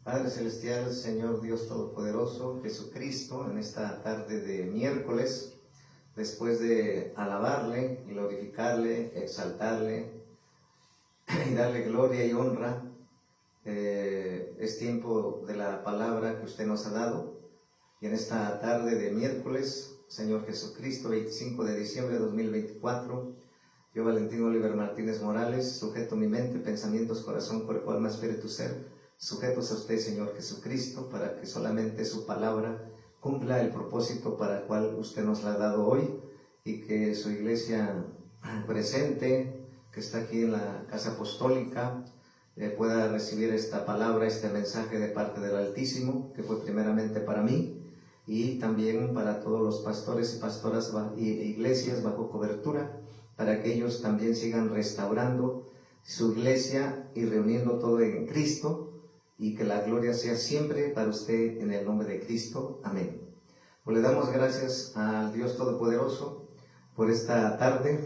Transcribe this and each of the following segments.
Padre Celestial, Señor Dios Todopoderoso, Jesucristo, en esta tarde de miércoles, después de alabarle, glorificarle, exaltarle y darle gloria y honra, es tiempo de la palabra que usted nos ha dado. Y en esta tarde de miércoles, Señor Jesucristo, 25 de diciembre de 2024, yo, Valentín Oliver Martínez Morales, sujeto mi mente, pensamientos, corazón, cuerpo, alma, espíritu, ser, sujetos a usted, Señor Jesucristo, para que solamente su palabra cumpla el propósito para el cual usted nos la ha dado hoy, y que su iglesia presente, que está aquí en la casa apostólica, pueda recibir esta palabra, este mensaje de parte del Altísimo, que fue primeramente para mí, y también para todos los pastores y pastoras y iglesias bajo cobertura, para que ellos también sigan restaurando su iglesia y reuniendo todo en Cristo, y que la gloria sea siempre para usted en el nombre de Cristo. Amén. Pues le damos gracias al Dios Todopoderoso por esta tarde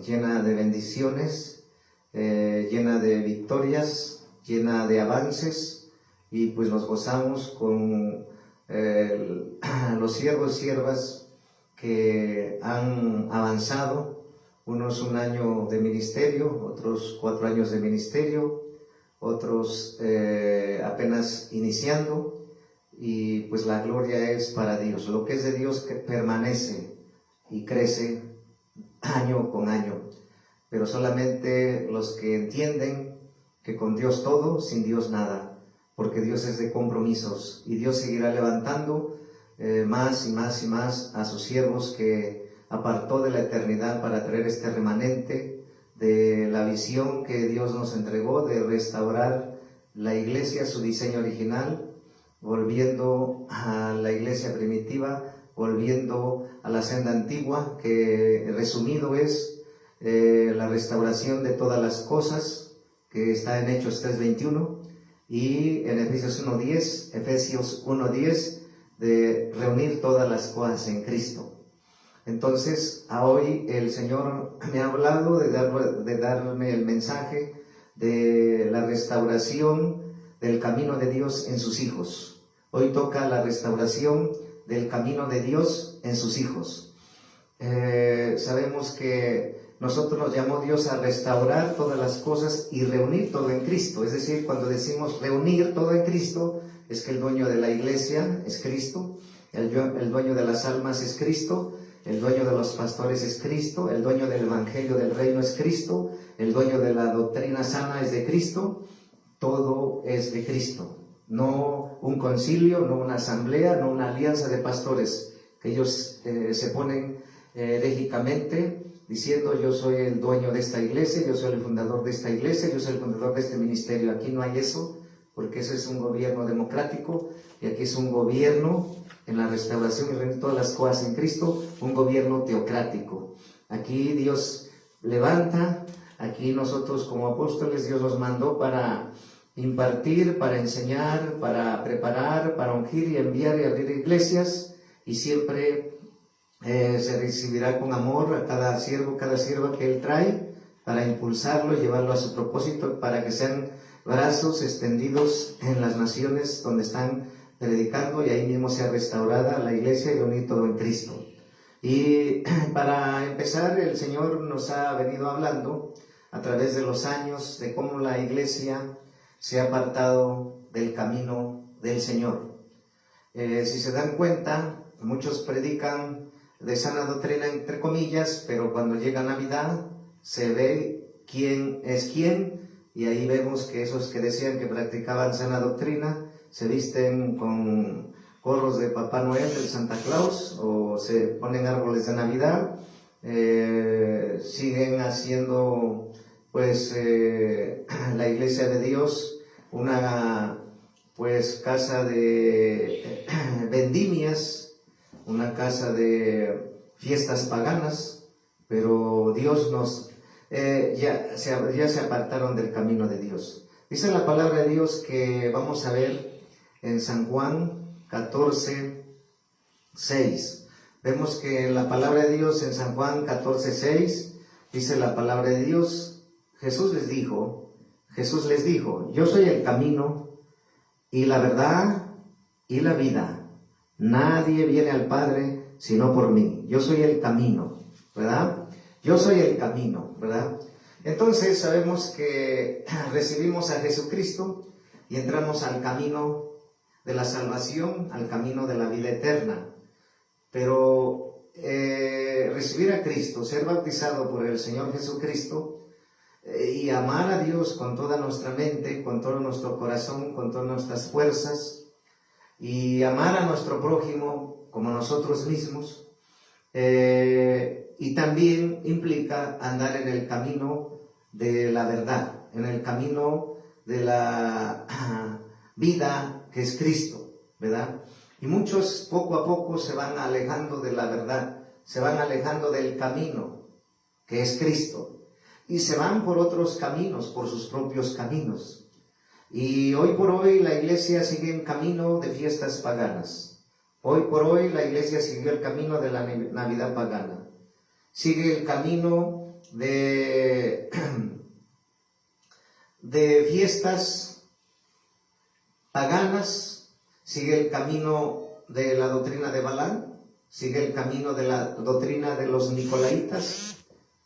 llena de bendiciones, llena de victorias, llena de avances, y pues nos gozamos con los siervos y siervas que han avanzado, unos un año de ministerio, otros 4 años de ministerio, otros apenas iniciando, y pues la gloria es para Dios. Lo que es de Dios que permanece y crece año con año, pero solamente los que entienden que con Dios todo, sin Dios nada, porque Dios es de compromisos, y Dios seguirá levantando más y más y más a sus siervos que apartó de la eternidad para traer este remanente de la visión que Dios nos entregó de restaurar la iglesia a su diseño original, volviendo a la iglesia primitiva, volviendo a la senda antigua, que resumido es la restauración de todas las cosas, que está en Hechos 3:21, y en Efesios 1:10, de reunir todas las cosas en Cristo. Entonces, a hoy el Señor me ha hablado de darme el mensaje de la restauración del camino de Dios en sus hijos. Hoy toca la restauración del camino de Dios en sus hijos. Sabemos que nosotros nos llamó Dios a restaurar todas las cosas y reunir todo en Cristo. Es decir, cuando decimos reunir todo en Cristo, es que el dueño de la iglesia es Cristo, el dueño de las almas es Cristo, el dueño de los pastores es Cristo, el dueño del evangelio del reino es Cristo, el dueño de la doctrina sana es de Cristo. Todo es de Cristo, no un concilio, no una asamblea, no una alianza de pastores, que ellos se ponen enérgicamente diciendo: yo soy el dueño de esta iglesia, yo soy el fundador de esta iglesia, yo soy el fundador de este ministerio. Aquí no hay eso, porque eso es un gobierno democrático, y aquí es un gobierno en la restauración y reunir todas las cosas en Cristo, un gobierno teocrático. Aquí Dios levanta, aquí nosotros como apóstoles Dios nos mandó para impartir, para enseñar, para preparar, para ungir y enviar y abrir iglesias, y siempre se recibirá con amor a cada siervo, cada sierva que Él trae, para impulsarlo y llevarlo a su propósito, para que sean brazos extendidos en las naciones donde están predicando, y ahí mismo sea restaurada la iglesia y reunir todo en Cristo. Y para empezar, el Señor nos ha venido hablando a través de los años de cómo la iglesia se ha apartado del camino del Señor. Si se dan cuenta, muchos predican de sana doctrina entre comillas, pero cuando llega Navidad se ve quién es quién, y ahí vemos que esos que decían que practicaban sana doctrina se visten con gorros de Papá Noel, del Santa Claus, o se ponen árboles de Navidad, siguen haciendo pues la iglesia de Dios una pues casa de vendimias, una casa de fiestas paganas, pero Dios ya se apartaron del camino de Dios. Dice la palabra de Dios que vamos a ver en San Juan 14:6. Vemos que en la palabra de Dios, en San Juan 14:6, dice la palabra de Dios: Jesús les dijo, yo soy el camino, y la verdad y la vida. Nadie viene al Padre sino por mí. Yo soy el camino, ¿verdad? Yo soy el camino, ¿verdad? Entonces sabemos que recibimos a Jesucristo y entramos al camino de la salvación, al camino de la vida eterna. Pero recibir a Cristo, ser bautizado por el Señor Jesucristo y amar a Dios con toda nuestra mente, con todo nuestro corazón, con todas nuestras fuerzas, y amar a nuestro prójimo como nosotros mismos, y también implica andar en el camino de la verdad, en el camino de la vida que es Cristo, ¿verdad? Y muchos poco a poco se van alejando de la verdad, se van alejando del camino que es Cristo y se van por otros caminos, por sus propios caminos. Y hoy por hoy la iglesia sigue en camino de fiestas paganas. Hoy por hoy la iglesia siguió el camino de la Navidad pagana. Sigue el camino de fiestas paganas, sigue el camino de la doctrina de Balaam, sigue el camino de la doctrina de los nicolaitas,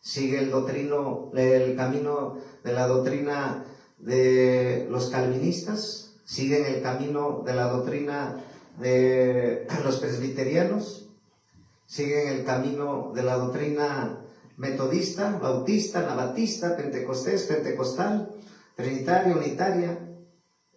sigue el camino de la doctrina de los calvinistas, siguen el camino de la doctrina de los presbiterianos, siguen el camino de la doctrina metodista, bautista, anabatista, pentecostal, trinitaria, unitaria,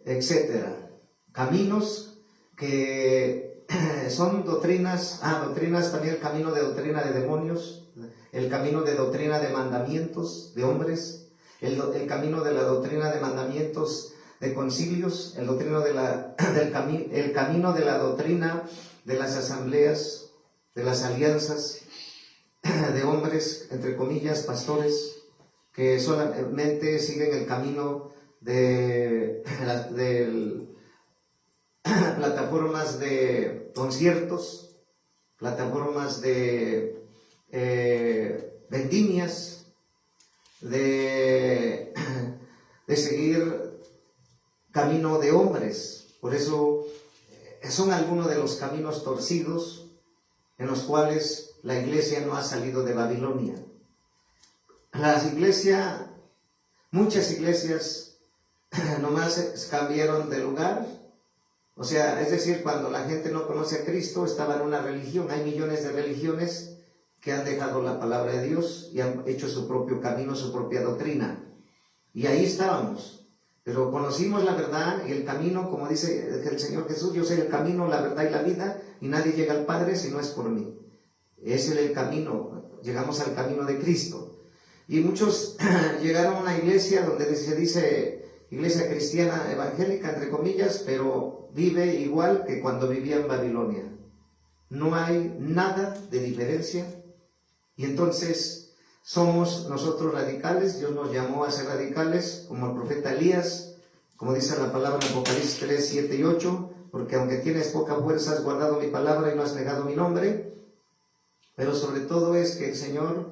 etcétera. Caminos que son doctrinas también, el camino de doctrina de demonios, el camino de doctrina de mandamientos de hombres, el camino de la doctrina de mandamientos de concilios, el camino de la doctrina de las asambleas, de las alianzas de hombres, entre comillas, pastores, que solamente siguen el camino de plataformas de conciertos, plataformas de vendimias, de seguir camino de hombres. Por eso son algunos de los caminos torcidos en los cuales la iglesia no ha salido de Babilonia. Muchas iglesias nomás cambiaron de lugar. O sea, es decir, cuando la gente no conoce a Cristo, estaba en una religión. Hay millones de religiones que han dejado la palabra de Dios y han hecho su propio camino, su propia doctrina. Y ahí estábamos. Pero conocimos la verdad y el camino, como dice el Señor Jesús: yo soy el camino, la verdad y la vida, y nadie llega al Padre si no es por mí. Ese es el camino, llegamos al camino de Cristo. Y muchos llegaron a una iglesia donde se dice iglesia cristiana evangélica, entre comillas, pero vive igual que cuando vivía en Babilonia. No hay nada de diferencia. Y entonces somos nosotros radicales. Dios nos llamó a ser radicales, como el profeta Elías, como dice la palabra en Apocalipsis 3, 7 y 8, porque aunque tienes poca fuerza, has guardado mi palabra y no has negado mi nombre. Pero sobre todo es que el Señor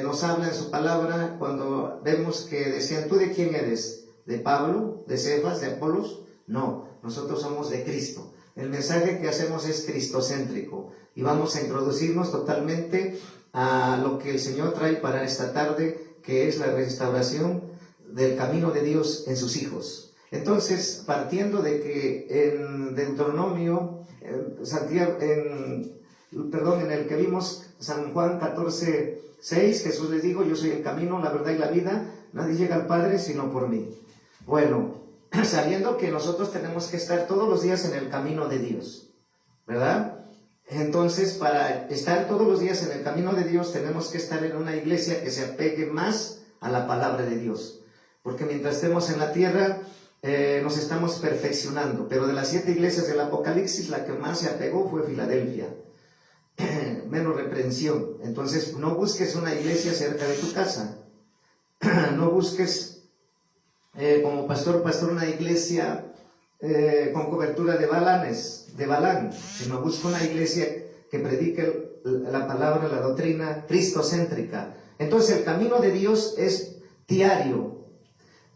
nos habla en su palabra cuando vemos que decían: ¿tú de quién eres? ¿De Pablo? ¿De Cefas? ¿De Apolos? No, nosotros somos de Cristo. El mensaje que hacemos es cristocéntrico y vamos a introducirnos totalmente a lo que el Señor trae para esta tarde, que es la restauración del camino de Dios en sus hijos. Entonces, partiendo de que en Deuteronomio, en el que vimos San Juan 14, 6, Jesús les dijo: yo soy el camino, la verdad y la vida, nadie llega al Padre sino por mí. Bueno, sabiendo que nosotros tenemos que estar todos los días en el camino de Dios, ¿verdad? Entonces, para estar todos los días en el camino de Dios, tenemos que estar en una iglesia que se apegue más a la palabra de Dios. Porque mientras estemos en la tierra, nos estamos perfeccionando. Pero de las 7 iglesias del Apocalipsis, la que más se apegó fue Filadelfia. Menos reprensión. Entonces, no busques una iglesia cerca de tu casa. No busques como pastor una iglesia con cobertura de Balaam, sino busca una iglesia que predique la palabra, la doctrina cristocéntrica. Entonces el camino de Dios es diario.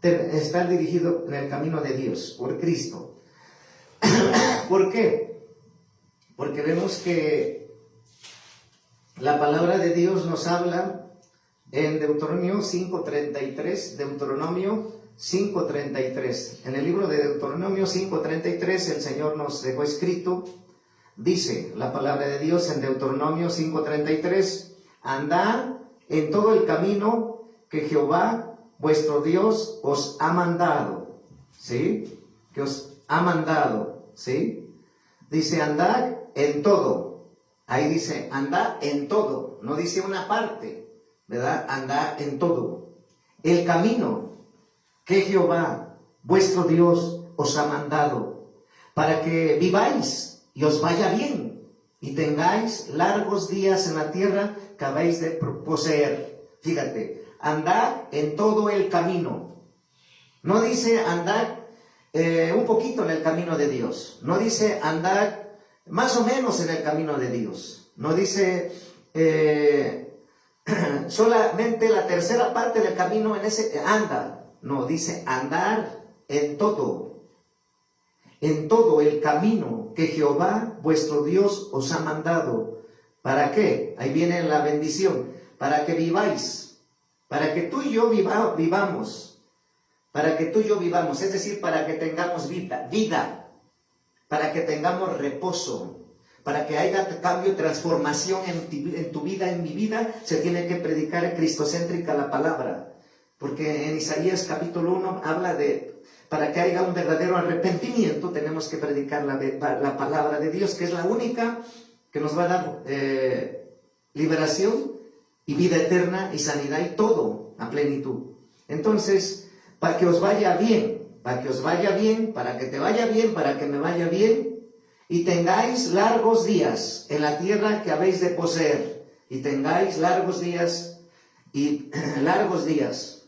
estar dirigido en el camino de Dios, por Cristo. ¿Por qué? Porque vemos que la palabra de Dios nos habla en Deuteronomio 5:33, Deuteronomio 5:33. En el libro de Deuteronomio 5:33 el Señor nos dejó escrito, dice la palabra de Dios en Deuteronomio 5:33, andad en todo el camino que Jehová vuestro Dios os ha mandado, ¿sí? Que os ha mandado, ¿sí? Dice andad en todo. Ahí dice andad en todo, no dice una parte, ¿verdad? Andad en todo. El camino que Jehová vuestro Dios os ha mandado, para que viváis y os vaya bien, y tengáis largos días en la tierra que habéis de poseer. Fíjate, andad en todo el camino. No dice andad un poquito en el camino de Dios. No dice andad más o menos en el camino de Dios. No dice solamente la tercera parte del camino en ese anda. No, dice andar en todo el camino que Jehová vuestro Dios os ha mandado. ¿Para qué? Ahí viene la bendición. Para que viváis, para que tú y yo vivamos, para que tú y yo vivamos, es decir, para que tengamos vida, para que tengamos reposo, para que haya cambio y transformación en tu vida, en mi vida, se tiene que predicar cristocéntrica la palabra. Porque en Isaías capítulo 1 habla de, para que haya un verdadero arrepentimiento, tenemos que predicar la palabra de Dios, que es la única que nos va a dar liberación y vida eterna y sanidad y todo a plenitud. Entonces, para que os vaya bien, para que os vaya bien, para que te vaya bien, para que me vaya bien, y tengáis largos días en la tierra que habéis de poseer, y tengáis largos días,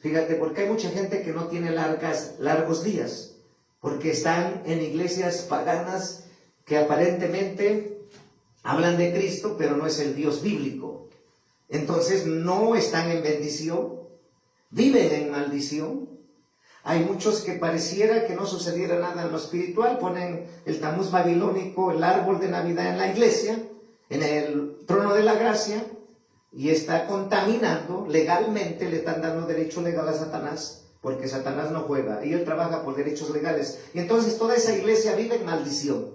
fíjate, porque hay mucha gente que no tiene largos días, porque están en iglesias paganas que aparentemente hablan de Cristo, pero no es el Dios bíblico. Entonces no están en bendición, viven en maldición. Hay muchos que pareciera que no sucediera nada en lo espiritual, ponen el tamuz babilónico, el árbol de Navidad en la iglesia, en el trono de la gracia, y está contaminando legalmente, le están dando derecho legal a Satanás, porque Satanás no juega, y él trabaja por derechos legales. Y entonces toda esa iglesia vive en maldición,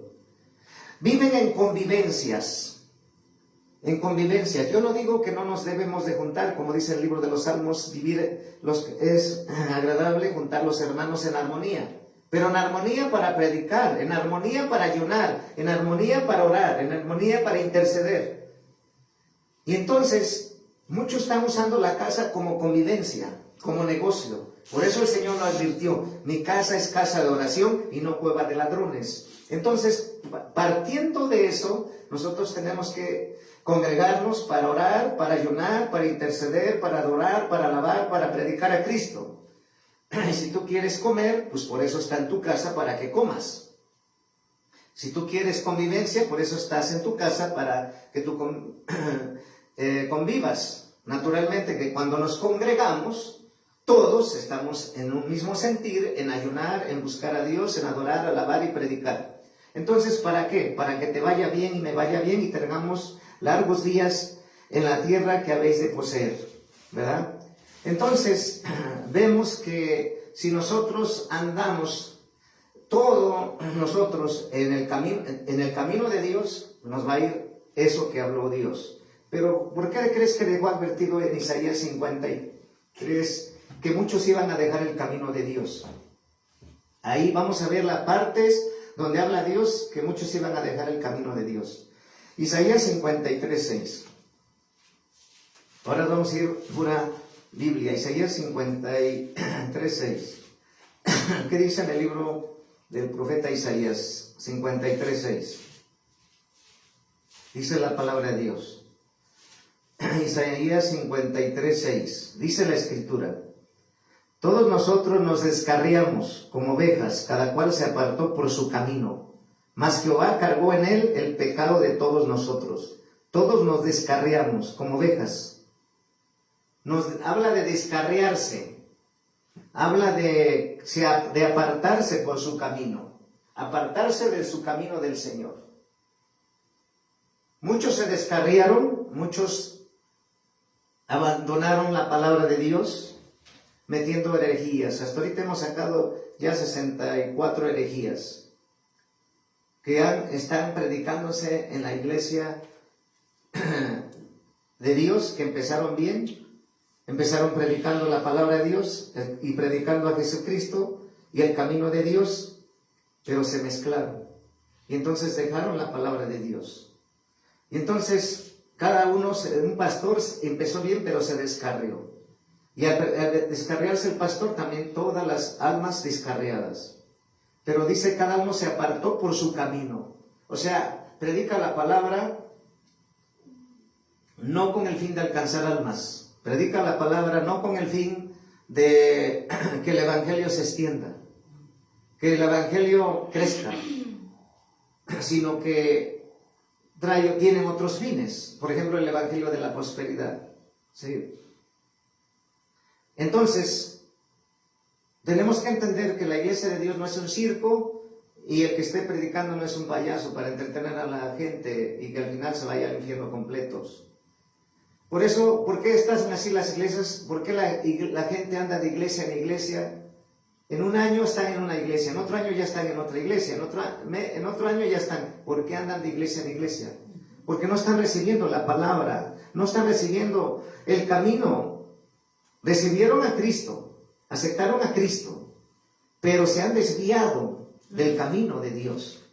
viven en convivencias. Yo no digo que no nos debemos de juntar, como dice el libro de los Salmos, es agradable juntar los hermanos en armonía, pero en armonía para predicar, en armonía para ayunar, en armonía para orar, en armonía para interceder. Y entonces, muchos están usando la casa como convivencia, como negocio. Por eso el Señor lo advirtió, mi casa es casa de oración y no cueva de ladrones. Entonces, partiendo de eso, nosotros tenemos que congregarnos para orar, para ayunar, para interceder, para adorar, para alabar, para predicar a Cristo. Y si tú quieres comer, pues por eso está en tu casa para que comas. Si tú quieres convivencia, por eso estás en tu casa para que tú convivas. Naturalmente que cuando nos congregamos, todos estamos en un mismo sentir, en ayunar, en buscar a Dios, en adorar, alabar y predicar. Entonces, ¿para qué? Para que te vaya bien y me vaya bien y tengamos largos días en la tierra que habéis de poseer, ¿verdad? Entonces, vemos que si nosotros andamos todos nosotros en el camino de Dios, nos va a ir eso que habló Dios. Pero, ¿por qué crees que dejó advertido en Isaías 53 que muchos iban a dejar el camino de Dios? Ahí vamos a ver las partes donde habla Dios que muchos iban a dejar el camino de Dios. Isaías 53:6. Ahora vamos a ir pura Biblia. Isaías 53:6. ¿Qué dice en el libro del profeta Isaías 53:6? Dice la palabra de Dios. Isaías 53:6. Dice la Escritura: todos nosotros nos descarriamos como ovejas, cada cual se apartó por su camino. Mas Jehová cargó en él el pecado de todos nosotros. Todos nos descarriamos como ovejas. Nos habla de descarriarse. habla de apartarse por su camino, apartarse de su camino del Señor. Muchos se descarriaron, muchos abandonaron la palabra de Dios, metiendo herejías. Hasta ahorita hemos sacado ya 64 herejías que están predicándose en la iglesia de Dios, que empezaron bien, empezaron predicando la palabra de Dios y predicando a Jesucristo y el camino de Dios, pero se mezclaron y entonces dejaron la palabra de Dios. Y entonces cada uno, un pastor empezó bien, pero se descarrió. Y al descarriarse el pastor, también todas las almas descarriadas. Pero dice, cada uno se apartó por su camino. O sea, predica la palabra no con el fin de alcanzar almas. Predica la palabra no con el fin de que el evangelio se extienda, que el evangelio crezca, sino que tienen otros fines. Por ejemplo, el evangelio de la prosperidad. ¿Sí? Entonces, tenemos que entender que la iglesia de Dios no es un circo y el que esté predicando no es un payaso para entretener a la gente y que al final se vaya al infierno completos. Por eso, ¿por qué están así las iglesias? ¿Por qué la gente anda de iglesia en iglesia? En un año están en una iglesia, en otro año ya están en otra iglesia, en otro año ya están. ¿Por qué andan de iglesia en iglesia? Porque no están recibiendo la palabra, no están recibiendo el camino. Recibieron a Cristo, aceptaron a Cristo, pero se han desviado del camino de Dios.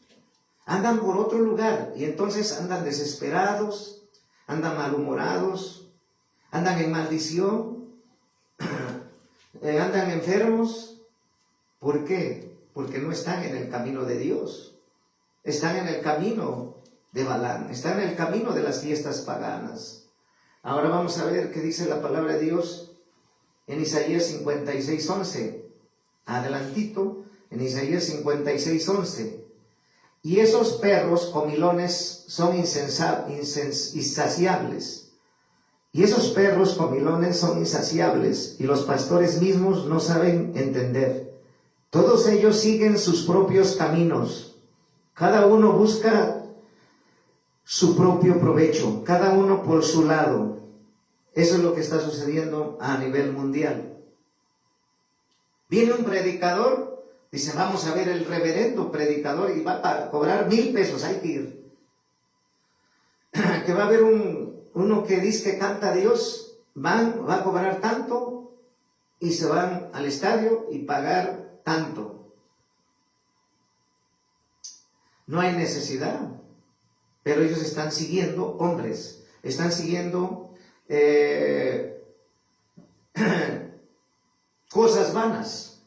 Andan por otro lugar y entonces andan desesperados, andan malhumorados, andan en maldición, andan enfermos. ¿Por qué? Porque no están en el camino de Dios. Están en el camino de Balaam, están en el camino de las fiestas paganas. Ahora vamos a ver qué dice la palabra de Dios en Isaías 56:11. Adelantito, en Isaías 56:11. Y esos perros comilones son insaciables. Y esos perros comilones son insaciables, y los pastores mismos no saben entender. Todos ellos siguen sus propios caminos. Cada uno busca su propio provecho, cada uno por su lado. Eso es lo que está sucediendo a nivel mundial. Viene un predicador, dice, vamos a ver el reverendo predicador y va a cobrar 1,000 pesos, hay que ir. Que va a haber uno que dice que canta a Dios, va a cobrar tanto y se van al estadio y pagar tanto. No hay necesidad, pero ellos están siguiendo hombres, están siguiendo cosas vanas.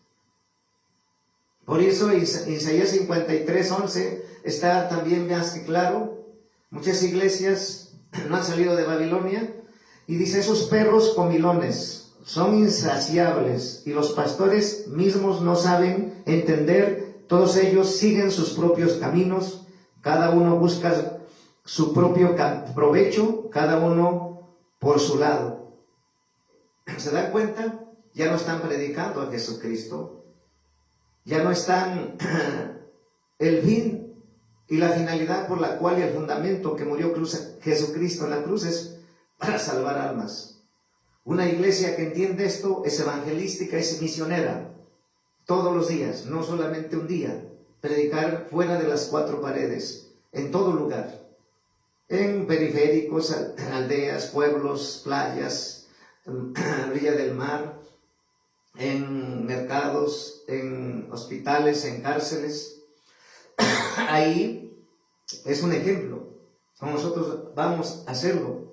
Por eso Isaías 53:11 está también más que claro. Muchas iglesias no han salido de Babilonia y dice, esos perros comilones son insaciables y los pastores mismos no saben entender. Todos ellos siguen sus propios caminos, cada uno busca su propio provecho, cada uno por su lado. ¿Se dan cuenta? Ya no están predicando a Jesucristo, ya no están el fin y la finalidad por la cual y el fundamento que murió Jesucristo en la cruz es para salvar almas. Una iglesia que entiende esto es evangelística, es misionera, todos los días, no solamente un día, predicar fuera de las 4 paredes, en todo lugar, en periféricos, aldeas, pueblos, playas, orilla del mar, en mercados, en hospitales, en cárceles. Ahí es un ejemplo, nosotros vamos a hacerlo.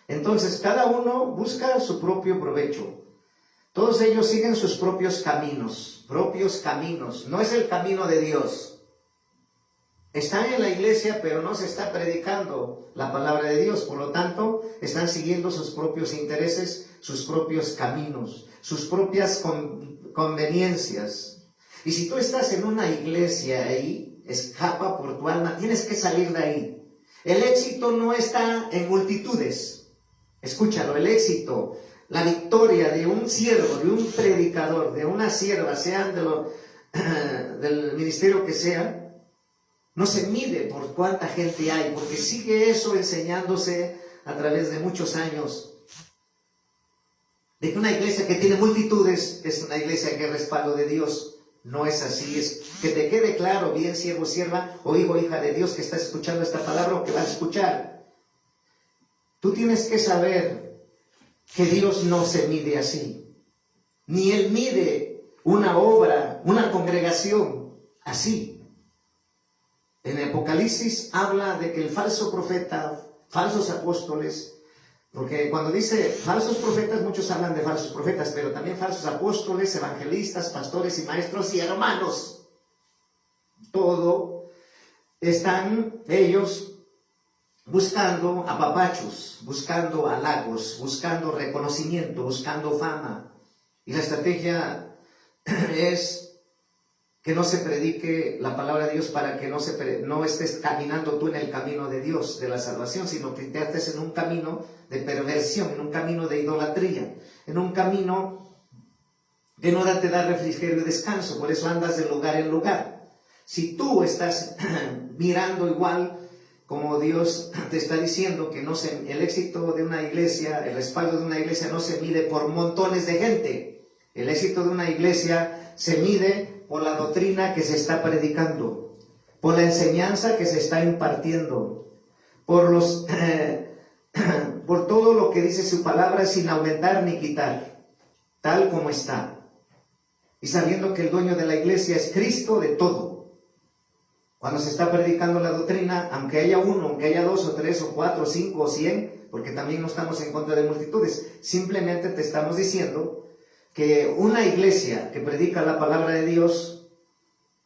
Entonces cada uno busca su propio provecho. Todos ellos siguen sus propios caminos, no es el camino de Dios. Están en la iglesia, pero no se está predicando la palabra de Dios, por lo tanto, están siguiendo sus propios intereses, sus propios caminos, sus propias conveniencias. Y si tú estás en una iglesia ahí, escapa por tu alma, tienes que salir de ahí. El éxito no está en multitudes. Escúchalo, el éxito la victoria de un siervo, de un predicador, de una sierva, sean del ministerio que sea, no se mide por cuánta gente hay, porque sigue eso enseñándose a través de muchos años, de que una iglesia que tiene multitudes es una iglesia que es respaldo de Dios. No es así. Es que te quede claro, bien siervo, sierva o hijo, hija de Dios que estás escuchando esta palabra o que vas a escuchar. Tú tienes que saber que Dios no se mide así. Ni Él mide una obra, una congregación así. En Apocalipsis habla de que el falso profeta, falsos apóstoles, porque cuando dice falsos profetas, muchos hablan de falsos profetas, pero también falsos apóstoles, evangelistas, pastores y maestros y hermanos. Todo están ellos buscando apapachos, buscando halagos, buscando reconocimiento, buscando fama. Y la estrategia es que no se predique la palabra de Dios para que no estés caminando tú en el camino de Dios, de la salvación, sino que te estés en un camino de perversión, en un camino de idolatría, en un camino que no te da refrigerio y descanso. Por eso andas de lugar en lugar. Si tú estás mirando igual como Dios te está diciendo que el éxito de una iglesia, el respaldo de una iglesia no se mide por montones de gente. El éxito de una iglesia se mide por la doctrina que se está predicando, por la enseñanza que se está impartiendo, por todo lo que dice su palabra sin aumentar ni quitar, tal como está. Y sabiendo que el dueño de la iglesia es Cristo de todo. Cuando se está predicando la doctrina, aunque haya uno, aunque haya 2 o 3 o 4 o 5 o 100, porque también no estamos en contra de multitudes, simplemente te estamos diciendo que una iglesia que predica la palabra de Dios,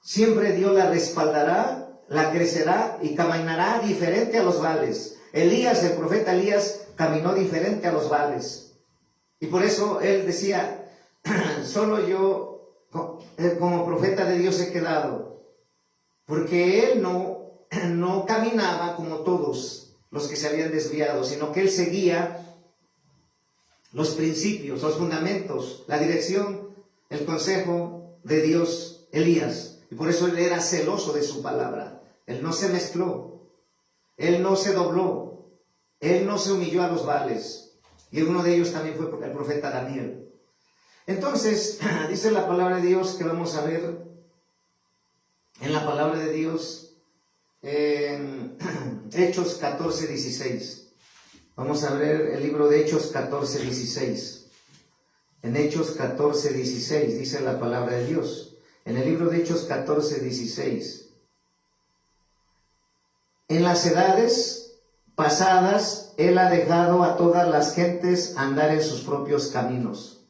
siempre Dios la respaldará, la crecerá y caminará diferente a los vales. Elías, el profeta Elías, caminó diferente a los vales. Y por eso él decía, solo yo como profeta de Dios he quedado. Porque él no caminaba como todos los que se habían desviado, sino que él seguía los principios, los fundamentos, la dirección, el consejo de Dios, Elías. Y por eso él era celoso de su palabra. Él no se mezcló, él no se dobló, él no se humilló a los vales. Y uno de ellos también fue el profeta Daniel. Entonces, dice la palabra de Dios que vamos a ver en la palabra de Dios en Hechos 14, 16. Vamos a ver el libro de Hechos 14, 16. En Hechos 14, 16 dice la palabra de Dios. En el libro de Hechos 14, 16. En las edades pasadas, Él ha dejado a todas las gentes andar en sus propios caminos.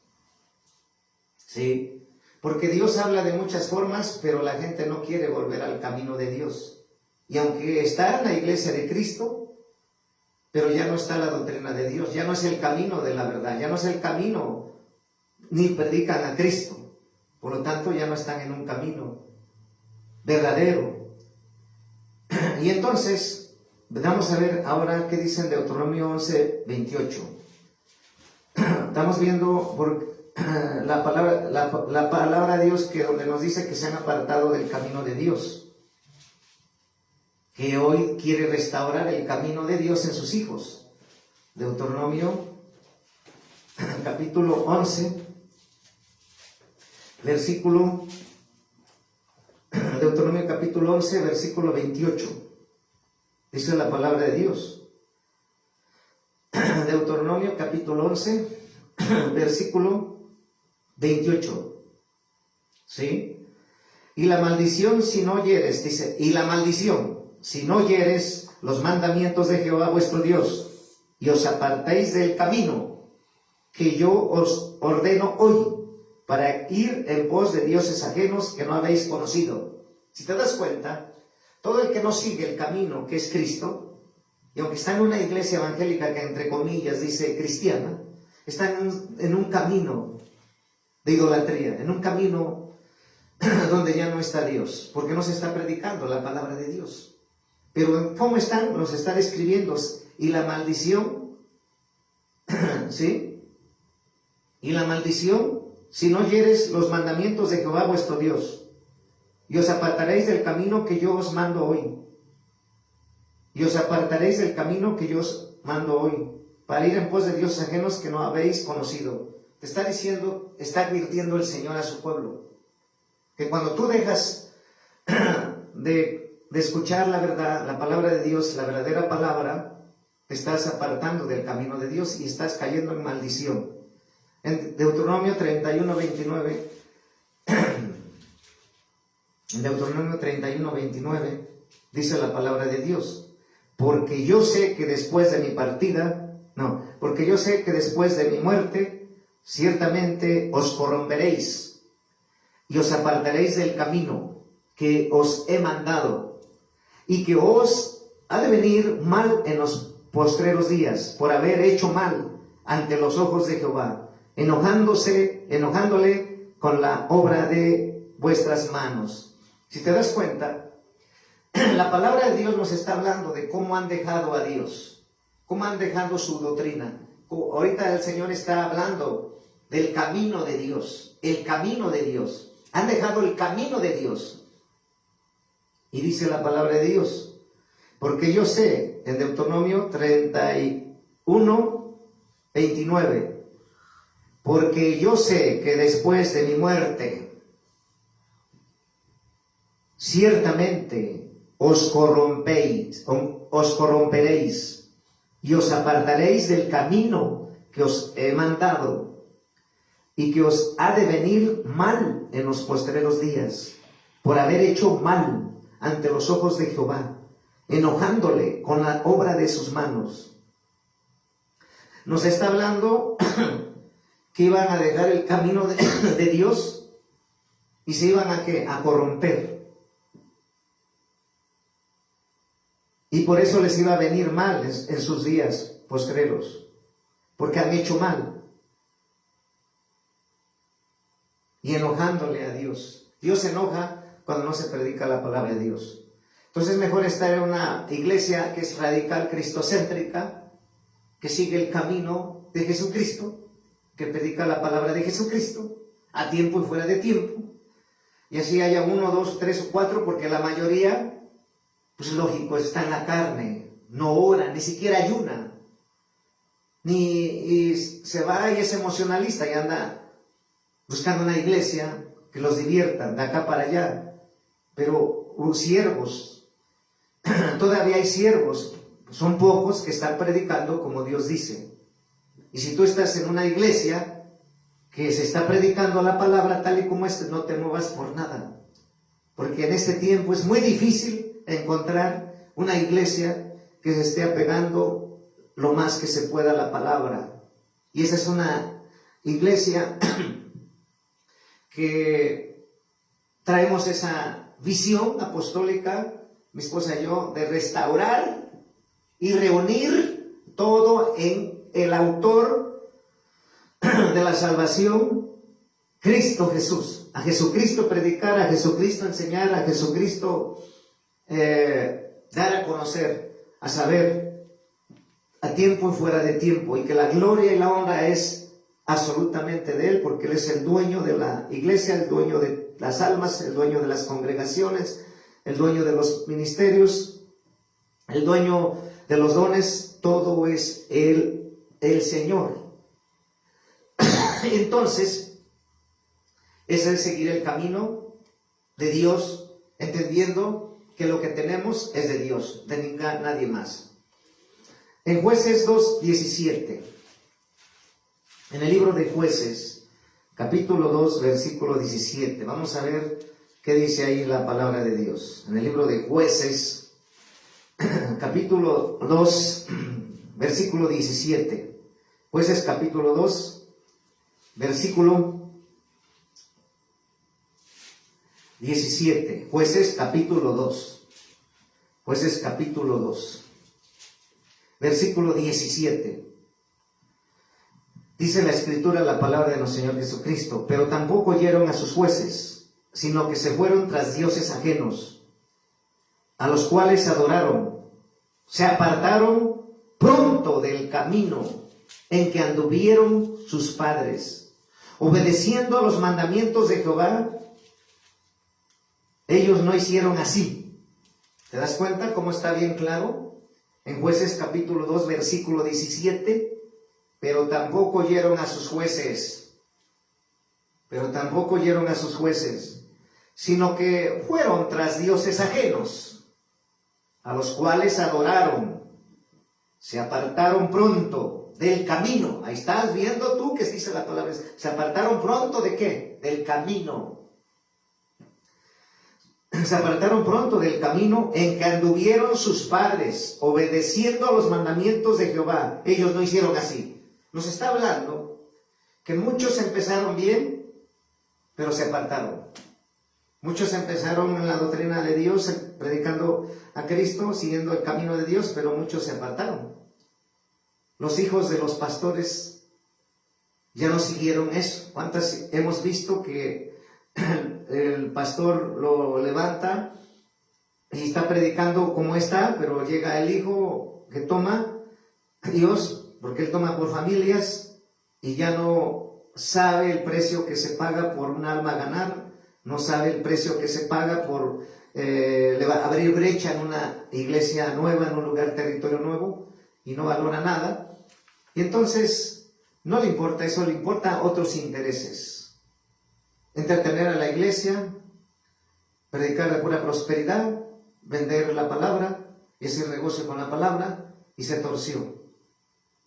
¿Sí? Porque Dios habla de muchas formas, pero la gente no quiere volver al camino de Dios. Y aunque está en la iglesia de Cristo, pero ya no está la doctrina de Dios, ya no es el camino de la verdad, ya no es el camino, ni predican a Cristo. Por lo tanto, ya no están en un camino verdadero. Y entonces, vamos a ver ahora qué dice en Deuteronomio 11, 28. Estamos viendo la palabra de Dios que donde nos dice que se han apartado del camino de Dios, que hoy quiere restaurar el camino de Dios en sus hijos. Deuteronomio capítulo 11, Deuteronomio capítulo 11, versículo 28. Dice la palabra de Dios. Deuteronomio capítulo 11, versículo 28. ¿Sí? Y la maldición si no oyeres, dice, y la maldición si no oyeres los mandamientos de Jehová vuestro Dios, y os apartéis del camino que yo os ordeno hoy, para ir en pos de dioses ajenos que no habéis conocido. Si te das cuenta, todo el que no sigue el camino que es Cristo, y aunque está en una iglesia evangélica que entre comillas dice cristiana, está en un camino de idolatría, en un camino donde ya no está Dios, porque no se está predicando la palabra de Dios. Pero ¿cómo están? Nos está describiendo. Y la maldición, ¿sí? y la maldición si no oyereis los mandamientos de Jehová vuestro Dios. Y os apartaréis del camino que yo os mando hoy. Y os apartaréis del camino que yo os mando hoy, para ir en pos de dioses ajenos que no habéis conocido. Te está diciendo, está advirtiendo el Señor a su pueblo, que cuando tú dejas de escuchar la verdad, la palabra de Dios, la verdadera palabra, te estás apartando del camino de Dios y estás cayendo en maldición. En Deuteronomio 31:29, en Deuteronomio 31:29, dice la palabra de Dios: porque yo sé que después de mi porque yo sé que después de mi muerte, ciertamente os corromperéis y os apartaréis del camino que os he mandado, y que os ha de venir mal en los postreros días, por haber hecho mal ante los ojos de Jehová, enojándole con la obra de vuestras manos. Si te das cuenta, la palabra de Dios nos está hablando de cómo han dejado a Dios, cómo han dejado su doctrina. Ahorita el Señor está hablando del camino de Dios, el camino de Dios. Han dejado el camino de Dios. Y dice la palabra de Dios: porque yo sé, en Deuteronomio 31:29, porque yo sé que después de mi muerte, ciertamente os corromperéis y os apartaréis del camino que os he mandado, y que os ha de venir mal en los postreros días, por haber hecho mal ante los ojos de Jehová, enojándole con la obra de sus manos. Nos está hablando que iban a dejar el camino de Dios y se iban a corromper. Y por eso les iba a venir mal en sus días postreros, porque han hecho mal. Y enojándole a Dios. Dios se enoja cuando no se predica la palabra de Dios. Entonces es mejor estar en una iglesia que es radical, cristocéntrica, que sigue el camino de Jesucristo, que predica la palabra de Jesucristo, a tiempo y fuera de tiempo. Y así haya 1, 2, 3 o 4, porque la mayoría, pues lógico, está en la carne, no ora, ni siquiera ayuna, y se va y es emocionalista y anda buscando una iglesia que los divierta de acá para allá. Pero siervos, todavía hay siervos, son pocos que están predicando como Dios dice. Y si tú estás en una iglesia que se está predicando la palabra tal y como no te muevas por nada, porque en este tiempo es muy difícil encontrar una iglesia que se esté apegando lo más que se pueda a la palabra. Y esa es una iglesia que traemos esa visión apostólica, mi esposa y yo, de restaurar y reunir todo en el autor de la salvación, Cristo Jesús. A Jesucristo predicar, a Jesucristo enseñar, a Jesucristo dar a conocer, a saber, a tiempo y fuera de tiempo, y que la gloria y la honra es absolutamente de Él, porque Él es el dueño de la iglesia, el dueño de las almas, el dueño de las congregaciones, el dueño de los ministerios, el dueño de los dones. Todo es el Señor. Entonces, ese es seguir el camino de Dios, entendiendo que lo que tenemos es de Dios, de nadie más. En Jueces 2:17, en el libro de Jueces, capítulo 2, versículo 17, vamos a ver qué dice ahí la palabra de Dios. En el libro de Jueces, capítulo 2, versículo 17. Jueces capítulo 2, versículo 17. Jueces capítulo 2. Jueces capítulo 2. Versículo 17. Dice la Escritura, la palabra de nuestro Señor Jesucristo: pero tampoco oyeron a sus jueces, sino que se fueron tras dioses ajenos, a los cuales adoraron. Se apartaron pronto del camino en que anduvieron sus padres, obedeciendo a los mandamientos de Jehová, ellos no hicieron así. ¿Te das cuenta cómo está bien claro? En Jueces capítulo 2, versículo 17, pero tampoco oyeron a sus jueces, sino que fueron tras dioses ajenos, a los cuales adoraron, se apartaron pronto del camino. Ahí estás viendo tú que dice la palabra, se apartaron pronto ¿de qué? Del camino. Se apartaron pronto del camino en que anduvieron sus padres, obedeciendo a los mandamientos de Jehová. Ellos no hicieron así. Nos está hablando que muchos empezaron bien, pero se apartaron. Muchos empezaron en la doctrina de Dios, predicando a Cristo, siguiendo el camino de Dios, pero muchos se apartaron. Los hijos de los pastores ya no siguieron eso. ¿Cuántas hemos visto que el pastor lo levanta y está predicando como está, pero llega el hijo que toma Dios, porque él toma por familias y ya no sabe el precio que se paga por un alma ganar, no sabe el precio que se paga por abrir brecha en una iglesia nueva, en un lugar, territorio nuevo, y no valora nada. Y entonces no le importa eso, le importa otros intereses. Entretener a la iglesia, predicar de pura prosperidad, vender la palabra y hacer negocio con la palabra, y se torció.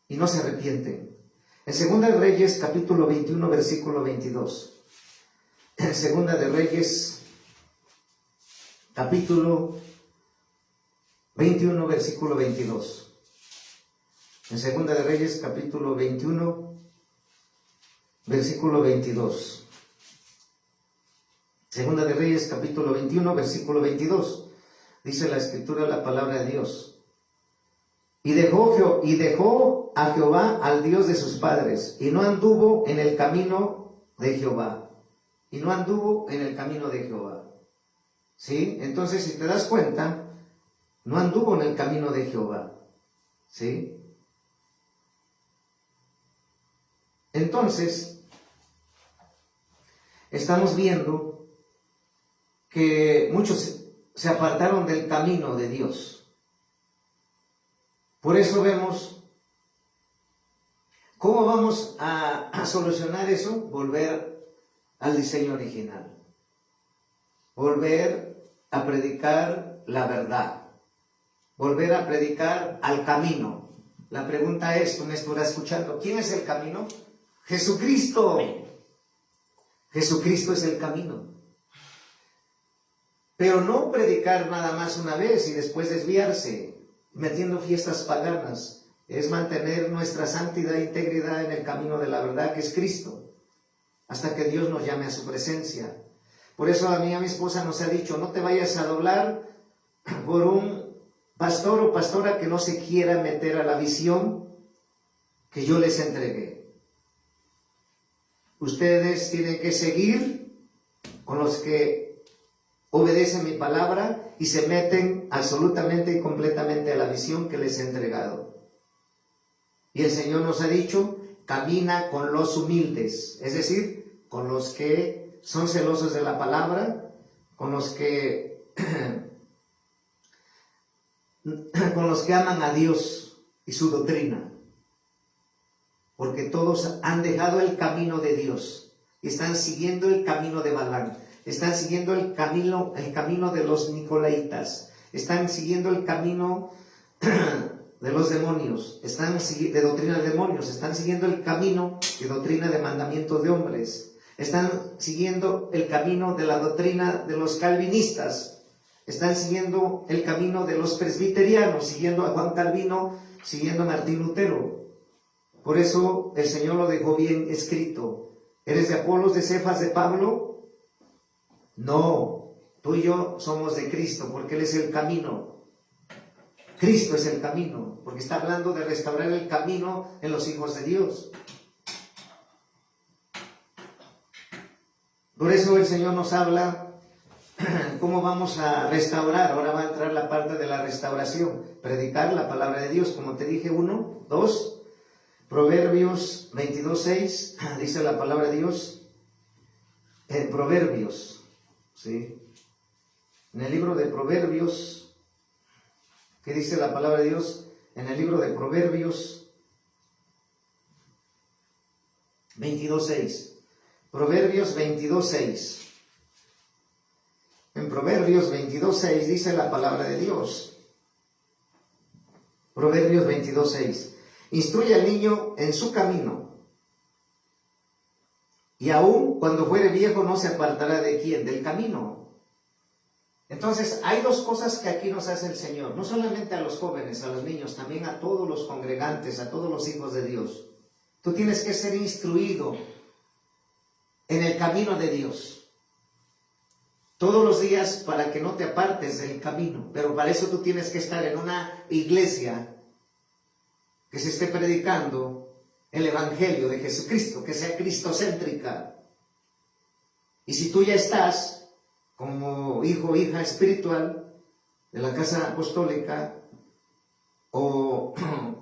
Y no se arrepienten. En Segunda de Reyes, capítulo 21, versículo 22. En Segunda de Reyes, capítulo 21, versículo 22. En Segunda de Reyes, capítulo 21, versículo 22. Segunda de Reyes, capítulo 21, versículo 22. Dice la Escritura, la palabra de Dios. Y dejó a Jehová al Dios de sus padres, y no anduvo en el camino de Jehová. ¿Sí? Entonces, si te das cuenta, no anduvo en el camino de Jehová. ¿Sí? Entonces, estamos viendo que muchos se apartaron del camino de Dios. Por eso vemos cómo vamos a solucionar eso. Volver al diseño original. Volver a predicar la verdad. Volver a predicar al camino. La pregunta es, tú me estarás escuchando, ¿quién es el camino? Jesucristo. Jesucristo es el camino. Pero no predicar nada más una vez y después desviarse, metiendo fiestas paganas. Es mantener nuestra santidad e integridad en el camino de la verdad, que es Cristo, hasta que Dios nos llame a su presencia. Por eso a mí, a mi esposa nos ha dicho, no te vayas a doblar por un pastor o pastora que no se quiera meter a la visión que yo les entregué. Ustedes tienen que seguir con los que obedecen mi palabra y se meten absolutamente y completamente a la visión que les he entregado. Y el Señor nos ha dicho, camina con los humildes, es decir, con los que son celosos de la palabra, con los que aman a Dios y su doctrina, porque todos han dejado el camino de Dios y están siguiendo el camino de Balaam. Están siguiendo el camino de los nicolaitas. Están siguiendo el camino de los demonios. De doctrina de demonios. Están siguiendo el camino de doctrina de mandamientos de hombres. Están siguiendo el camino de la doctrina de los calvinistas. Están siguiendo el camino de los presbiterianos, siguiendo a Juan Calvino, siguiendo a Martín Lutero. Por eso el Señor lo dejó bien escrito. ¿Eres de Apolos, de Cefas, de Pablo? No, tú y yo somos de Cristo, porque Él es el camino. Cristo es el camino, porque está hablando de restaurar el camino en los hijos de Dios. Por eso el Señor nos habla cómo vamos a restaurar. Ahora va a entrar la parte de la restauración. Predicar la palabra de Dios, como te dije, 1, 2. Proverbios 22:6, dice la palabra de Dios. Proverbios, ¿sí? En el libro de Proverbios, ¿qué dice la palabra de Dios? En el libro de Proverbios 22:6. Proverbios 22:6. En Proverbios 22:6 dice la palabra de Dios. Proverbios 22:6. Instruye al niño en su camino, y aun cuando fuere viejo no se apartará de quién, del camino. Entonces, hay dos cosas que aquí nos hace el Señor, no solamente a los jóvenes, a los niños, también a todos los congregantes, a todos los hijos de Dios. Tú tienes que ser instruido en el camino de Dios todos los días para que no te apartes del camino, pero para eso tú tienes que estar en una iglesia que se esté predicando el Evangelio de Jesucristo, que sea cristocéntrica. Y si tú ya estás como hijo o hija espiritual de la casa apostólica, o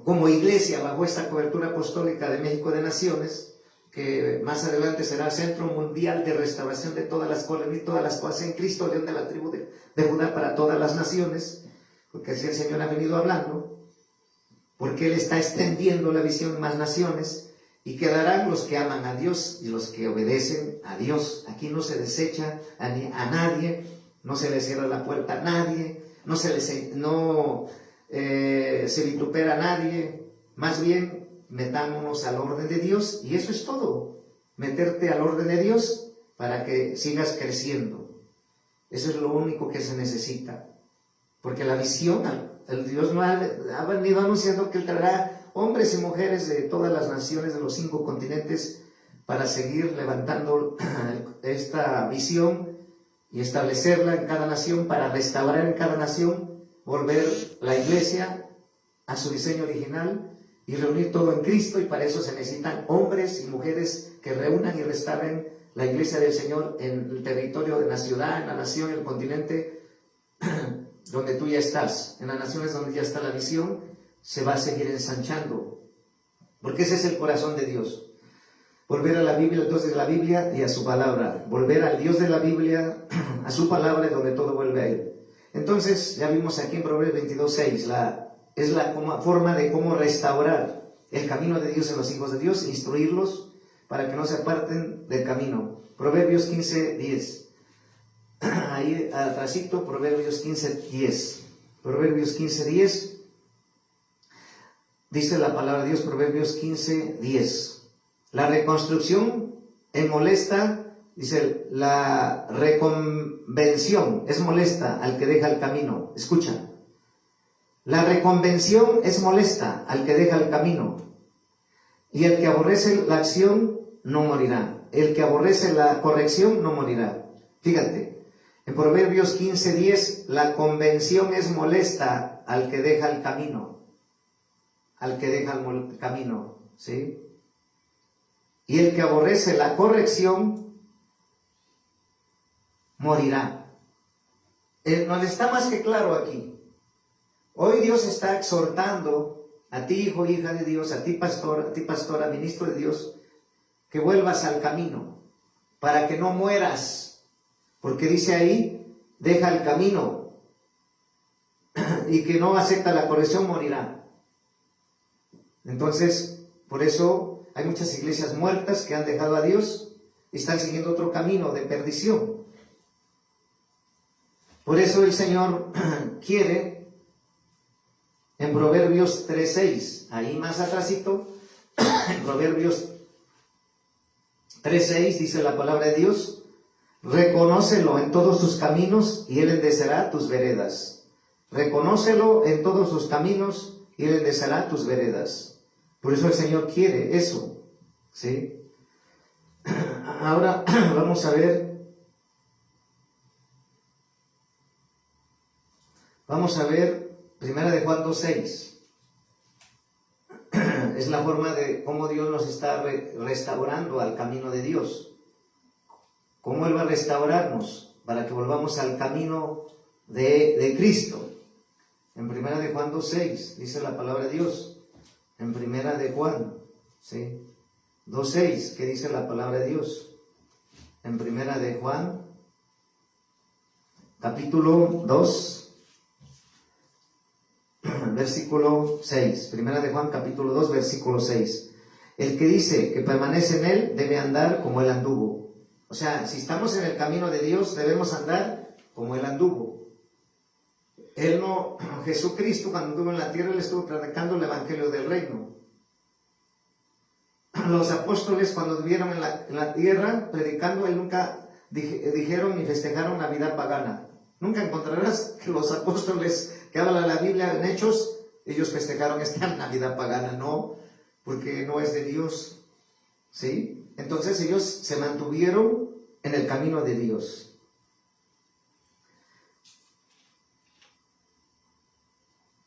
como iglesia bajo esta cobertura apostólica de México de Naciones, que más adelante será Centro Mundial de Restauración de todas las cosas y todas las cosas en Cristo, León de la tribu de Judá para todas las naciones, porque así el Señor ha venido hablando, porque Él está extendiendo la visión a más naciones, y quedarán los que aman a Dios y los que obedecen a Dios. Aquí no se desecha a nadie, no se le cierra la puerta a nadie, no se vitupera a nadie, más bien metámonos al orden de Dios, y eso es todo, meterte al orden de Dios para que sigas creciendo. Eso es lo único que se necesita, porque la visión, el Dios no ha venido anunciando que Él traerá hombres y mujeres de todas las naciones de los 5 continentes para seguir levantando esta visión y establecerla en cada nación, para restaurar en cada nación, volver la iglesia a su diseño original y reunir todo en Cristo. Y para eso se necesitan hombres y mujeres que reúnan y restauren la iglesia del Señor en el territorio de la ciudad, en la nación, en el continente donde tú ya estás. En las naciones donde ya está la visión, se va a seguir ensanchando, porque ese es el corazón de Dios. Volver a la Biblia, entonces, la Biblia y a su palabra, volver al Dios de la Biblia, a su palabra, y donde todo vuelve a Él. Entonces, ya vimos aquí en Proverbios 22:6, es la forma de cómo restaurar el camino de Dios en los hijos de Dios, instruirlos para que no se aparten del camino. Proverbios 15:10. Ahí atrásito, Proverbios 15:10. Proverbios 15:10. Dice la palabra de Dios, Proverbios 15:10. La reconstrucción es molesta, dice, la reconvención es molesta al que deja el camino. Escucha. La reconvención es molesta al que deja el camino, y el que aborrece la acción no morirá. El que aborrece la corrección no morirá. Fíjate, en Proverbios 15:10, la convención es molesta al que deja el camino. Al que deja el camino, ¿sí? Y el que aborrece la corrección morirá. Nos está más que claro aquí. Hoy Dios está exhortando a ti, hijo, hija de Dios, a ti, pastora, ministro de Dios, que vuelvas al camino, para que no mueras, porque dice ahí, deja el camino, y que no acepta la corrección morirá. Entonces, por eso hay muchas iglesias muertas que han dejado a Dios y están siguiendo otro camino de perdición. Por eso el Señor quiere, en Proverbios 3:6, ahí más atrásito, en Proverbios 3:6 dice la palabra de Dios, reconócelo en todos tus caminos y Él enderezará tus veredas. Reconócelo en todos tus caminos y Él enderezará tus veredas. Por eso el Señor quiere eso, ¿sí? Ahora vamos a ver. Vamos a ver Primera de Juan 2:6. Es la forma de cómo Dios nos está restaurando al camino de Dios. Cómo Él va a restaurarnos para que volvamos al camino de Cristo. En Primera de Juan 2:6 dice la palabra de Dios. En Primera de Juan ¿sí? 2:6, ¿qué dice la palabra de Dios? En primera de Juan, capítulo 2, versículo 6. Primera de Juan, capítulo 2, versículo 6. El que dice que permanece en él debe andar como él anduvo. O sea, si estamos en el camino de Dios, debemos andar como él anduvo. Jesucristo, cuando anduvo en la tierra, él estuvo predicando el evangelio del reino. Los apóstoles, cuando vivieron en la tierra predicando, él nunca dijeron ni festejaron Navidad pagana. Nunca encontrarás que los apóstoles que habla la Biblia en Hechos, ellos festejaron esta Navidad pagana, no, porque no es de Dios, ¿sí? Entonces ellos se mantuvieron en el camino de Dios.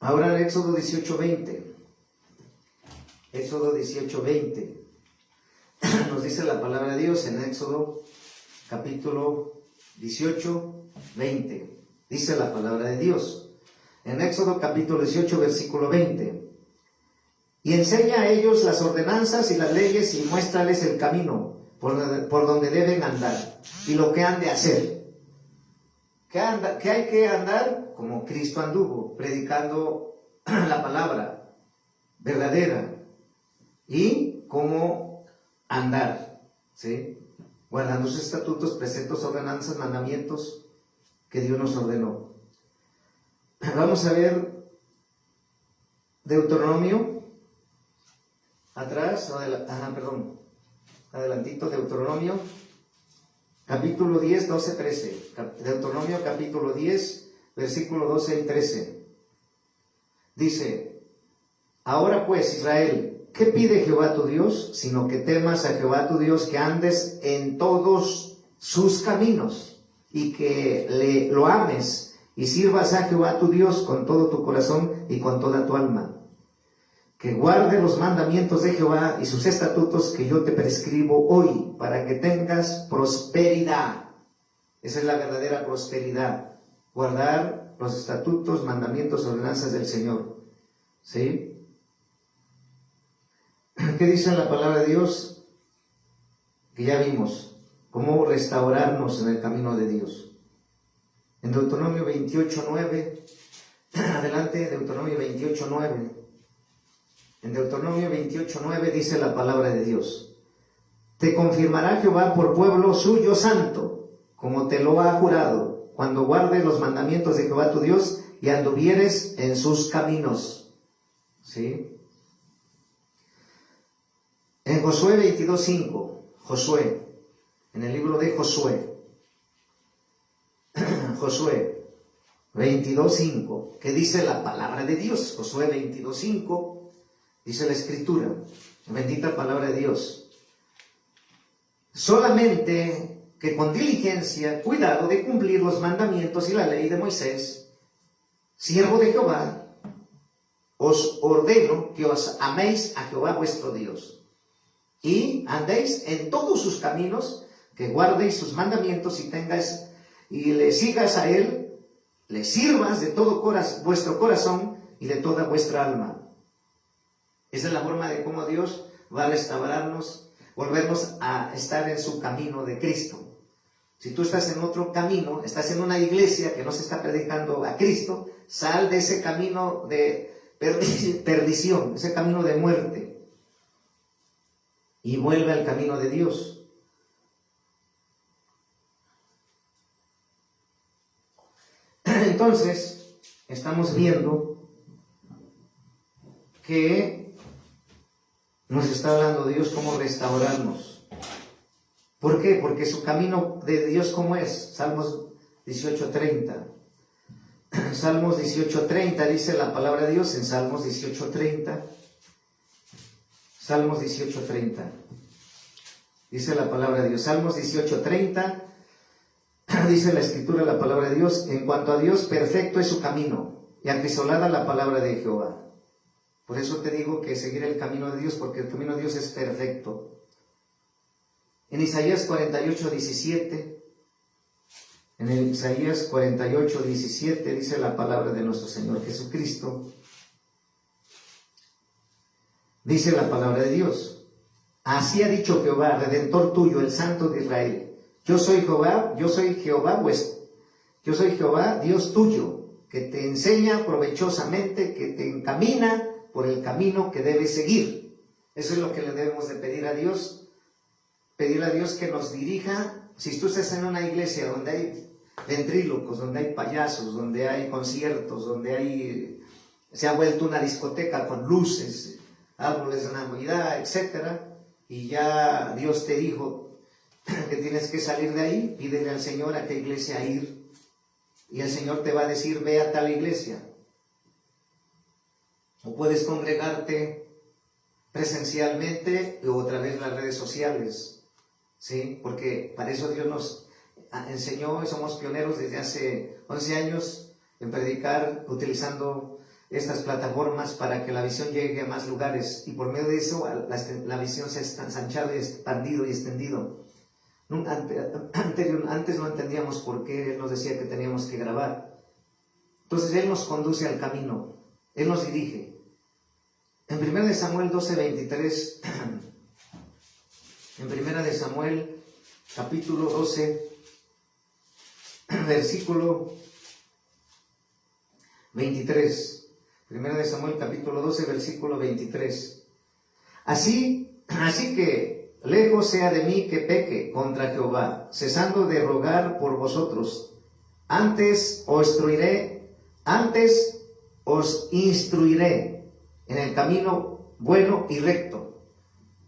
Ahora en Éxodo 18:20. Éxodo 18:20. Nos dice la palabra de Dios en Éxodo capítulo 18:20. Dice la palabra de Dios. En Éxodo capítulo 18, versículo 20. Y enseña a ellos las ordenanzas y las leyes y muéstrales el camino por donde deben andar y lo que han de hacer. ¿Qué hay que andar? Como Cristo anduvo, predicando la palabra verdadera. Y cómo andar, ¿sí? Guardando sus estatutos, preceptos, ordenanzas, mandamientos que Dios nos ordenó. Vamos a ver Deuteronomio, adelantito, Deuteronomio, capítulo 10, 12, 13. Deuteronomio capítulo 10, versículo 12 y 13. Dice: ahora pues, Israel, ¿qué pide Jehová tu Dios? Sino que temas a Jehová tu Dios, que andes en todos sus caminos y que lo ames y sirvas a Jehová tu Dios con todo tu corazón y con toda tu alma. Que guarde los mandamientos de Jehová y sus estatutos que yo te prescribo hoy, para que tengas prosperidad. Esa es la verdadera prosperidad. Guardar los estatutos, mandamientos, ordenanzas del Señor. ¿Sí? ¿Qué dice la palabra de Dios? Que ya vimos. Cómo restaurarnos en el camino de Dios. En Deuteronomio 28:9. Adelante, Deuteronomio 28:9. En Deuteronomio 28:9 dice la palabra de Dios: te confirmará Jehová por pueblo suyo santo, como te lo ha jurado, cuando guardes los mandamientos de Jehová tu Dios y anduvieres en sus caminos. ¿Sí? En Josué 22:5, Josué, en el libro de Josué, Josué 22:5, ¿qué dice la palabra de Dios? Josué 22:5, dice la Escritura, bendita palabra de Dios: solamente que con diligencia, cuidado de cumplir los mandamientos y la ley de Moisés, siervo de Jehová, os ordeno que os améis a Jehová vuestro Dios, y andéis en todos sus caminos, que guardéis sus mandamientos y le sigas a él, le sirvas de todo vuestro corazón y de toda vuestra alma. Esa es la forma de cómo Dios va a restaurarnos, volvernos a estar en su camino de Cristo. Si tú estás en otro camino, estás en una iglesia que no se está predicando a Cristo, sal de ese camino de perdición, ese camino de muerte, y vuelve al camino de Dios. Entonces, estamos viendo que nos está hablando Dios cómo restaurarnos. ¿Por qué? Porque su camino de Dios, ¿cómo es? Salmos 18:30. Salmos 18:30 dice la palabra de Dios en Salmos 18:30. Salmos 18:30. Dice la palabra de Dios. Salmos 18:30. Dice la Escritura, la palabra de Dios: en cuanto a Dios, perfecto es su camino, y acrisolada la palabra de Jehová. Por eso te digo que seguir el camino de Dios, porque el camino de Dios es perfecto. En Isaías 48:17, en Isaías 48:17 dice la palabra de nuestro Señor Jesucristo. Dice la palabra de Dios: Así ha dicho Jehová, Redentor tuyo, el Santo de Israel. Yo soy Jehová, yo soy Jehová, Dios tuyo, que te enseña provechosamente, que te encamina por el camino que debes seguir. Eso es lo que le debemos de pedir a Dios. Pedirle a Dios que nos dirija. Si tú estás en una iglesia donde hay ventrílocos, donde hay payasos, donde hay conciertos, se ha vuelto una discoteca con luces, árboles de Navidad, etcétera, y ya Dios te dijo que tienes que salir de ahí, pídele al Señor a qué iglesia ir, y el Señor te va a decir, ve a tal iglesia. O puedes congregarte presencialmente o a través de las redes sociales, ¿sí? Porque para eso Dios nos enseñó, y somos pioneros desde hace 11 años en predicar utilizando estas plataformas para que la visión llegue a más lugares, y por medio de eso la visión se ha ensanchado y expandido y extendido. Antes no entendíamos por qué Él nos decía que teníamos que grabar. Entonces Él nos conduce al camino, Él nos dirige. En 1 Samuel 12:23, en 1 Samuel capítulo 12, versículo 23. 1 Samuel capítulo 12, versículo 23. Así que lejos sea de mí que peque contra Jehová, cesando de rogar por vosotros. Antes os instruiré en el camino bueno y recto.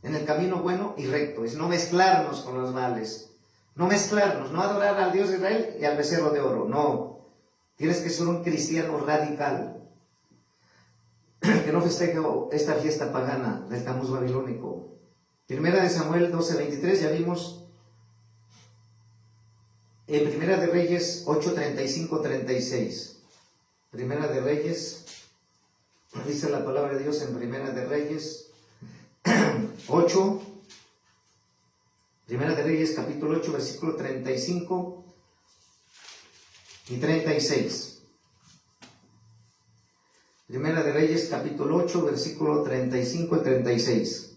En el camino bueno y recto. Es no mezclarnos con los males. No mezclarnos, no adorar al Dios de Israel y al becerro de oro. No. Tienes que ser un cristiano radical, que no festeje esta fiesta pagana del Tamuz babilónico. 1 Samuel 12:23, ya vimos. En 1 Reyes 8:35-36. 1 Reyes, dice la palabra de Dios en 1 Reyes 8. 1 Reyes capítulo 8, versículo 35 y 36. Primera de Reyes, capítulo 8, versículo 35 y 36.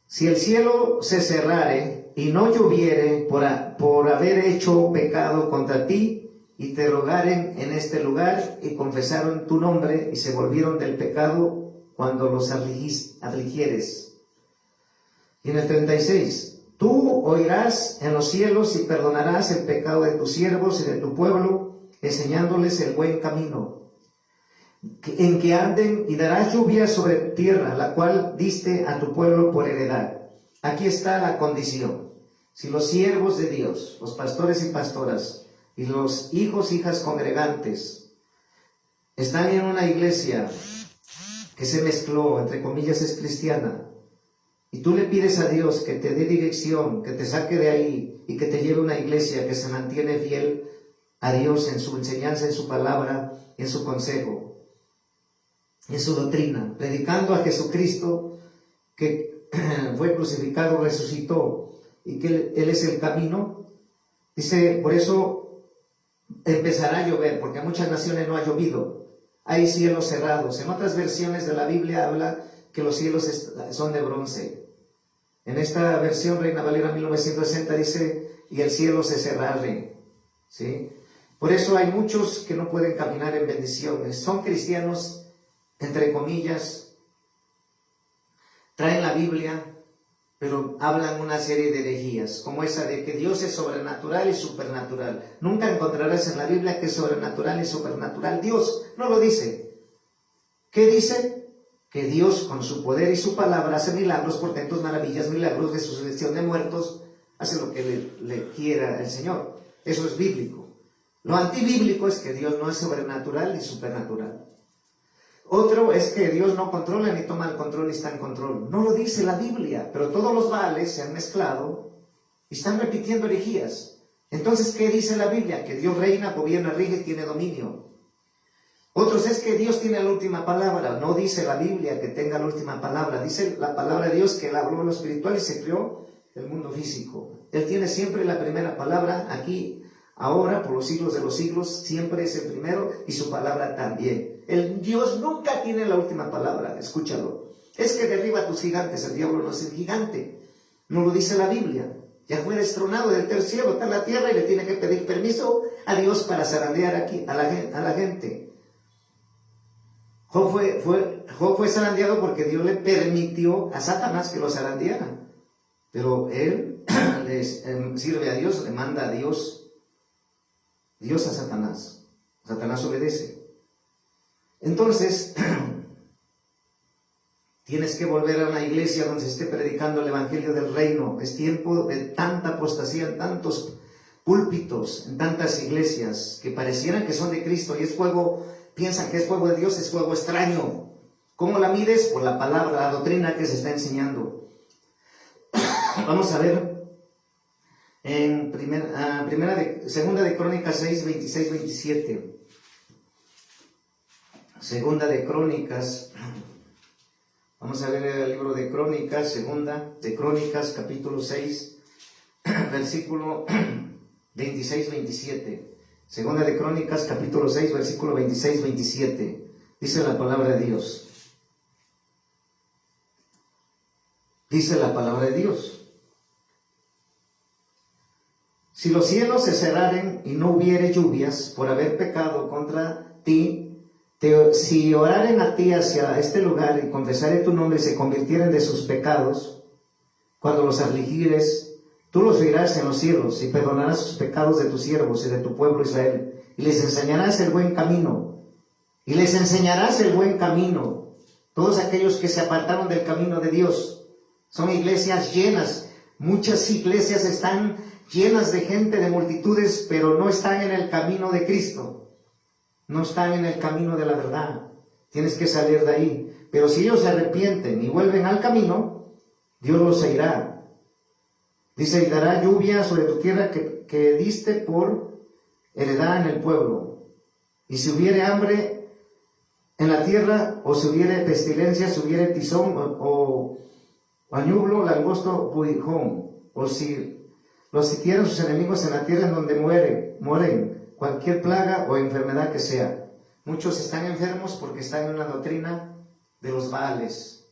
Si el cielo se cerrare y no lloviere por haber hecho pecado contra ti, y te rogaren en este lugar, y confesaron tu nombre, y se volvieron del pecado cuando los afligieres. Y en el 36, tú oirás en los cielos y perdonarás el pecado de tus siervos y de tu pueblo, enseñándoles el buen camino en que anden, y darás lluvia sobre tierra, la cual diste a tu pueblo por heredad. Aquí está la condición. Si los siervos de Dios, los pastores y pastoras, y los hijos, hijas congregantes, están en una iglesia que se mezcló, entre comillas, es cristiana, y tú le pides a Dios que te dé dirección, que te saque de ahí, y que te lleve a una iglesia que se mantiene fiel a Dios en su enseñanza, en su palabra, en su consejo, en su doctrina, predicando a Jesucristo, que fue crucificado, resucitó, y que Él es el camino. Dice, por eso empezará a llover, porque en muchas naciones no ha llovido. Hay cielos cerrados. En otras versiones de la Biblia habla que los cielos son de bronce. En esta versión, Reina Valera 1960, dice, y el cielo se cerrare. ¿Sí? Por eso hay muchos que no pueden caminar en bendiciones. Son cristianos, entre comillas, traen la Biblia, pero hablan una serie de herejías, como esa de que Dios es sobrenatural y supernatural. Nunca encontrarás en la Biblia que es sobrenatural y supernatural. Dios no lo dice. ¿Qué dice? Que Dios, con su poder y su palabra, hace milagros, portentos, maravillas, milagros, resurrección de muertos, hace lo que le quiera el Señor. Eso es bíblico. Lo antibíblico es que Dios no es sobrenatural ni supernatural. Otro es que Dios no controla ni toma el control y está en control. No lo dice la Biblia, pero todos los Baales se han mezclado y están repitiendo herejías. Entonces, ¿qué dice la Biblia? Que Dios reina, gobierna, rige, tiene dominio. Otros es que Dios tiene la última palabra. No dice la Biblia que tenga la última palabra. Dice la palabra de Dios que Él habló en lo espiritual y se creó el mundo físico. Él tiene siempre la primera palabra aquí, ahora, por los siglos de los siglos. Siempre es el primero y su palabra también. El Dios nunca tiene la última palabra. Escúchalo. Es que derriba a tus gigantes. El diablo no es el gigante. No lo dice la Biblia. Ya fue destronado del tercer cielo, está en la tierra y le tiene que pedir permiso a Dios para zarandear aquí a la gente. Job fue zarandeado porque Dios le permitió a Satanás que lo zarandeara. Pero él sirve a Dios, le manda a Dios a Satanás. Satanás obedece. Entonces, tienes que volver a una iglesia donde se esté predicando el evangelio del reino. Es tiempo de tanta apostasía en tantos púlpitos, en tantas iglesias que parecieran que son de Cristo y es fuego, piensan que es fuego de Dios, es fuego extraño. ¿Cómo la mides? Por la palabra, la doctrina que se está enseñando. Vamos a ver en segunda de Crónicas 6, 26, 27. Segunda de Crónicas. Vamos a ver el libro de Crónicas, segunda de Crónicas, capítulo 6, versículo 26-27. Segunda de Crónicas, capítulo 6, versículo 26-27. Dice la palabra de Dios. Dice la palabra de Dios. Si los cielos se cerraren y no hubiere lluvias por haber pecado contra ti, si oraren a ti hacia este lugar y confesare tu nombre y se convirtieren de sus pecados, cuando los afligieres, tú los oirás en los cielos y perdonarás sus pecados de tus siervos y de tu pueblo Israel, y les enseñarás el buen camino. Y les enseñarás el buen camino. Todos aquellos que se apartaron del camino de Dios son iglesias llenas. Muchas iglesias están llenas de gente, de multitudes, pero no están en el camino de Cristo. No están en el camino de la verdad. Tienes que salir de ahí. Pero si ellos se arrepienten y vuelven al camino, Dios los oirá. Dice, y dará lluvia sobre tu tierra que diste por heredad en el pueblo. Y si hubiere hambre en la tierra, o si hubiere pestilencia, si hubiere tizón, o añublo, langosto, buijón, o si los sitiaron sus enemigos en la tierra en donde mueren, cualquier plaga o enfermedad que sea. Muchos están enfermos porque están en una doctrina de los Baales,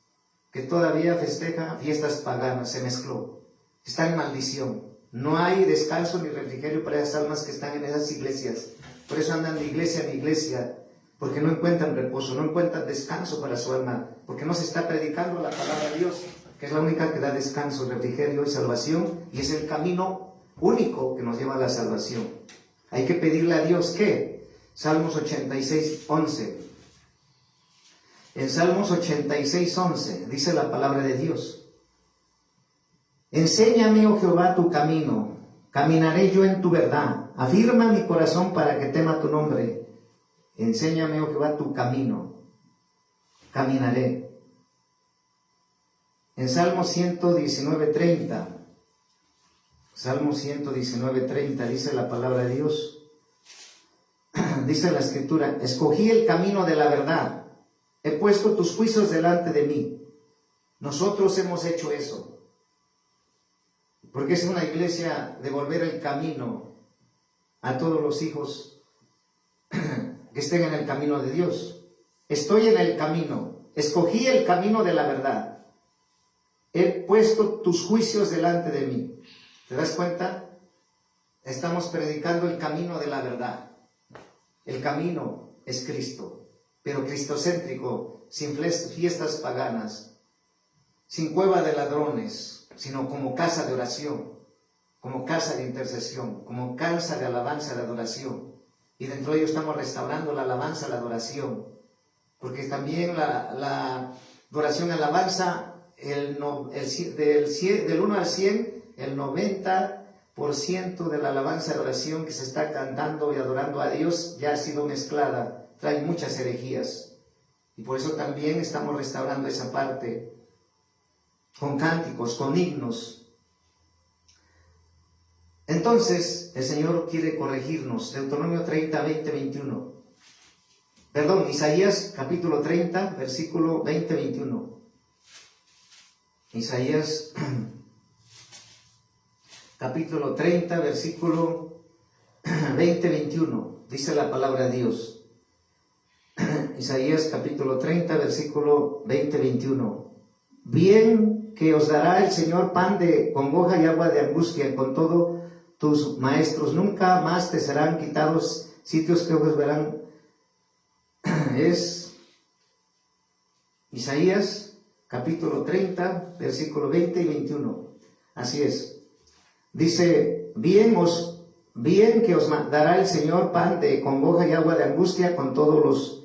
que todavía festeja fiestas paganas, se mezcló. Está en maldición. No hay descanso ni refrigerio para esas almas que están en esas iglesias. Por eso andan de iglesia en iglesia, porque no encuentran reposo, no encuentran descanso para su alma, porque no se está predicando la palabra de Dios, que es la única que da descanso, refrigerio y salvación, y es el camino único que nos lleva a la salvación. Hay que pedirle a Dios que Salmos 86, 11. En Salmos 86, 11 dice la palabra de Dios: enséñame, oh Jehová, tu camino, caminaré yo en tu verdad. Afirma mi corazón para que tema tu nombre. Enséñame, oh Jehová, tu camino, caminaré. En Salmos 119, 30. Salmo 119, 30 dice la palabra de Dios. Dice la escritura: escogí el camino de la verdad, he puesto tus juicios delante de mí. Nosotros hemos hecho eso, porque es una iglesia de volver el camino a todos los hijos que estén en el camino de Dios. Estoy en el camino, escogí el camino de la verdad, he puesto tus juicios delante de mí. ¿Te das cuenta? Estamos predicando el camino de la verdad. El camino es Cristo, pero cristocéntrico, sin fiestas paganas, sin cueva de ladrones, sino como casa de oración, como casa de intercesión, como casa de alabanza, de adoración. Y dentro de ello estamos restaurando la alabanza, la adoración, porque también la adoración, alabanza, del 1 al 100, el 90% de la alabanza de oración que se está cantando y adorando a Dios ya ha sido mezclada, trae muchas herejías. Y por eso también estamos restaurando esa parte con cánticos, con himnos. Entonces, el Señor quiere corregirnos. Deuteronomio 30, 20, 21. Perdón, Isaías capítulo 30, versículo 20, 21. Isaías capítulo 30, versículo 20, 21. Dice la palabra de Dios. Isaías capítulo 30, versículo 20, 21. bien que os dará el Señor pan de congoja y agua de angustia, con todo tus maestros nunca más te serán quitados sitios que ojos verán. Es Isaías capítulo 30, versículo 20 y 21. Así es. Dice, bien que os dará el Señor pan de congoja y agua de angustia, con todos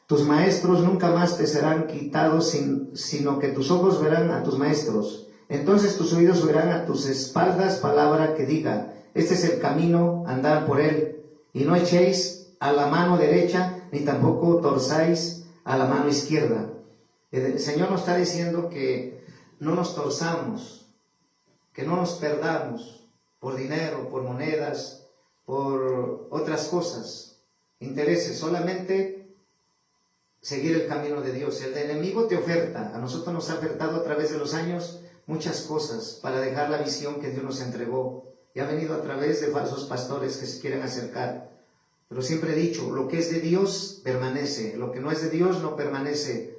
tus maestros nunca más te serán quitados, sino que tus ojos verán a tus maestros. Entonces tus oídos oirán a tus espaldas palabra que diga, este es el camino, andad por él, y no echéis a la mano derecha, ni tampoco torzáis a la mano izquierda. El Señor nos está diciendo que no nos torzamos, que no nos perdamos por dinero, por monedas, por otras cosas, intereses, solamente seguir el camino de Dios. El enemigo te oferta, a nosotros nos ha ofertado a través de los años muchas cosas para dejar la visión que Dios nos entregó, y ha venido a través de falsos pastores que se quieren acercar. Pero siempre he dicho, lo que es de Dios permanece, lo que no es de Dios no permanece,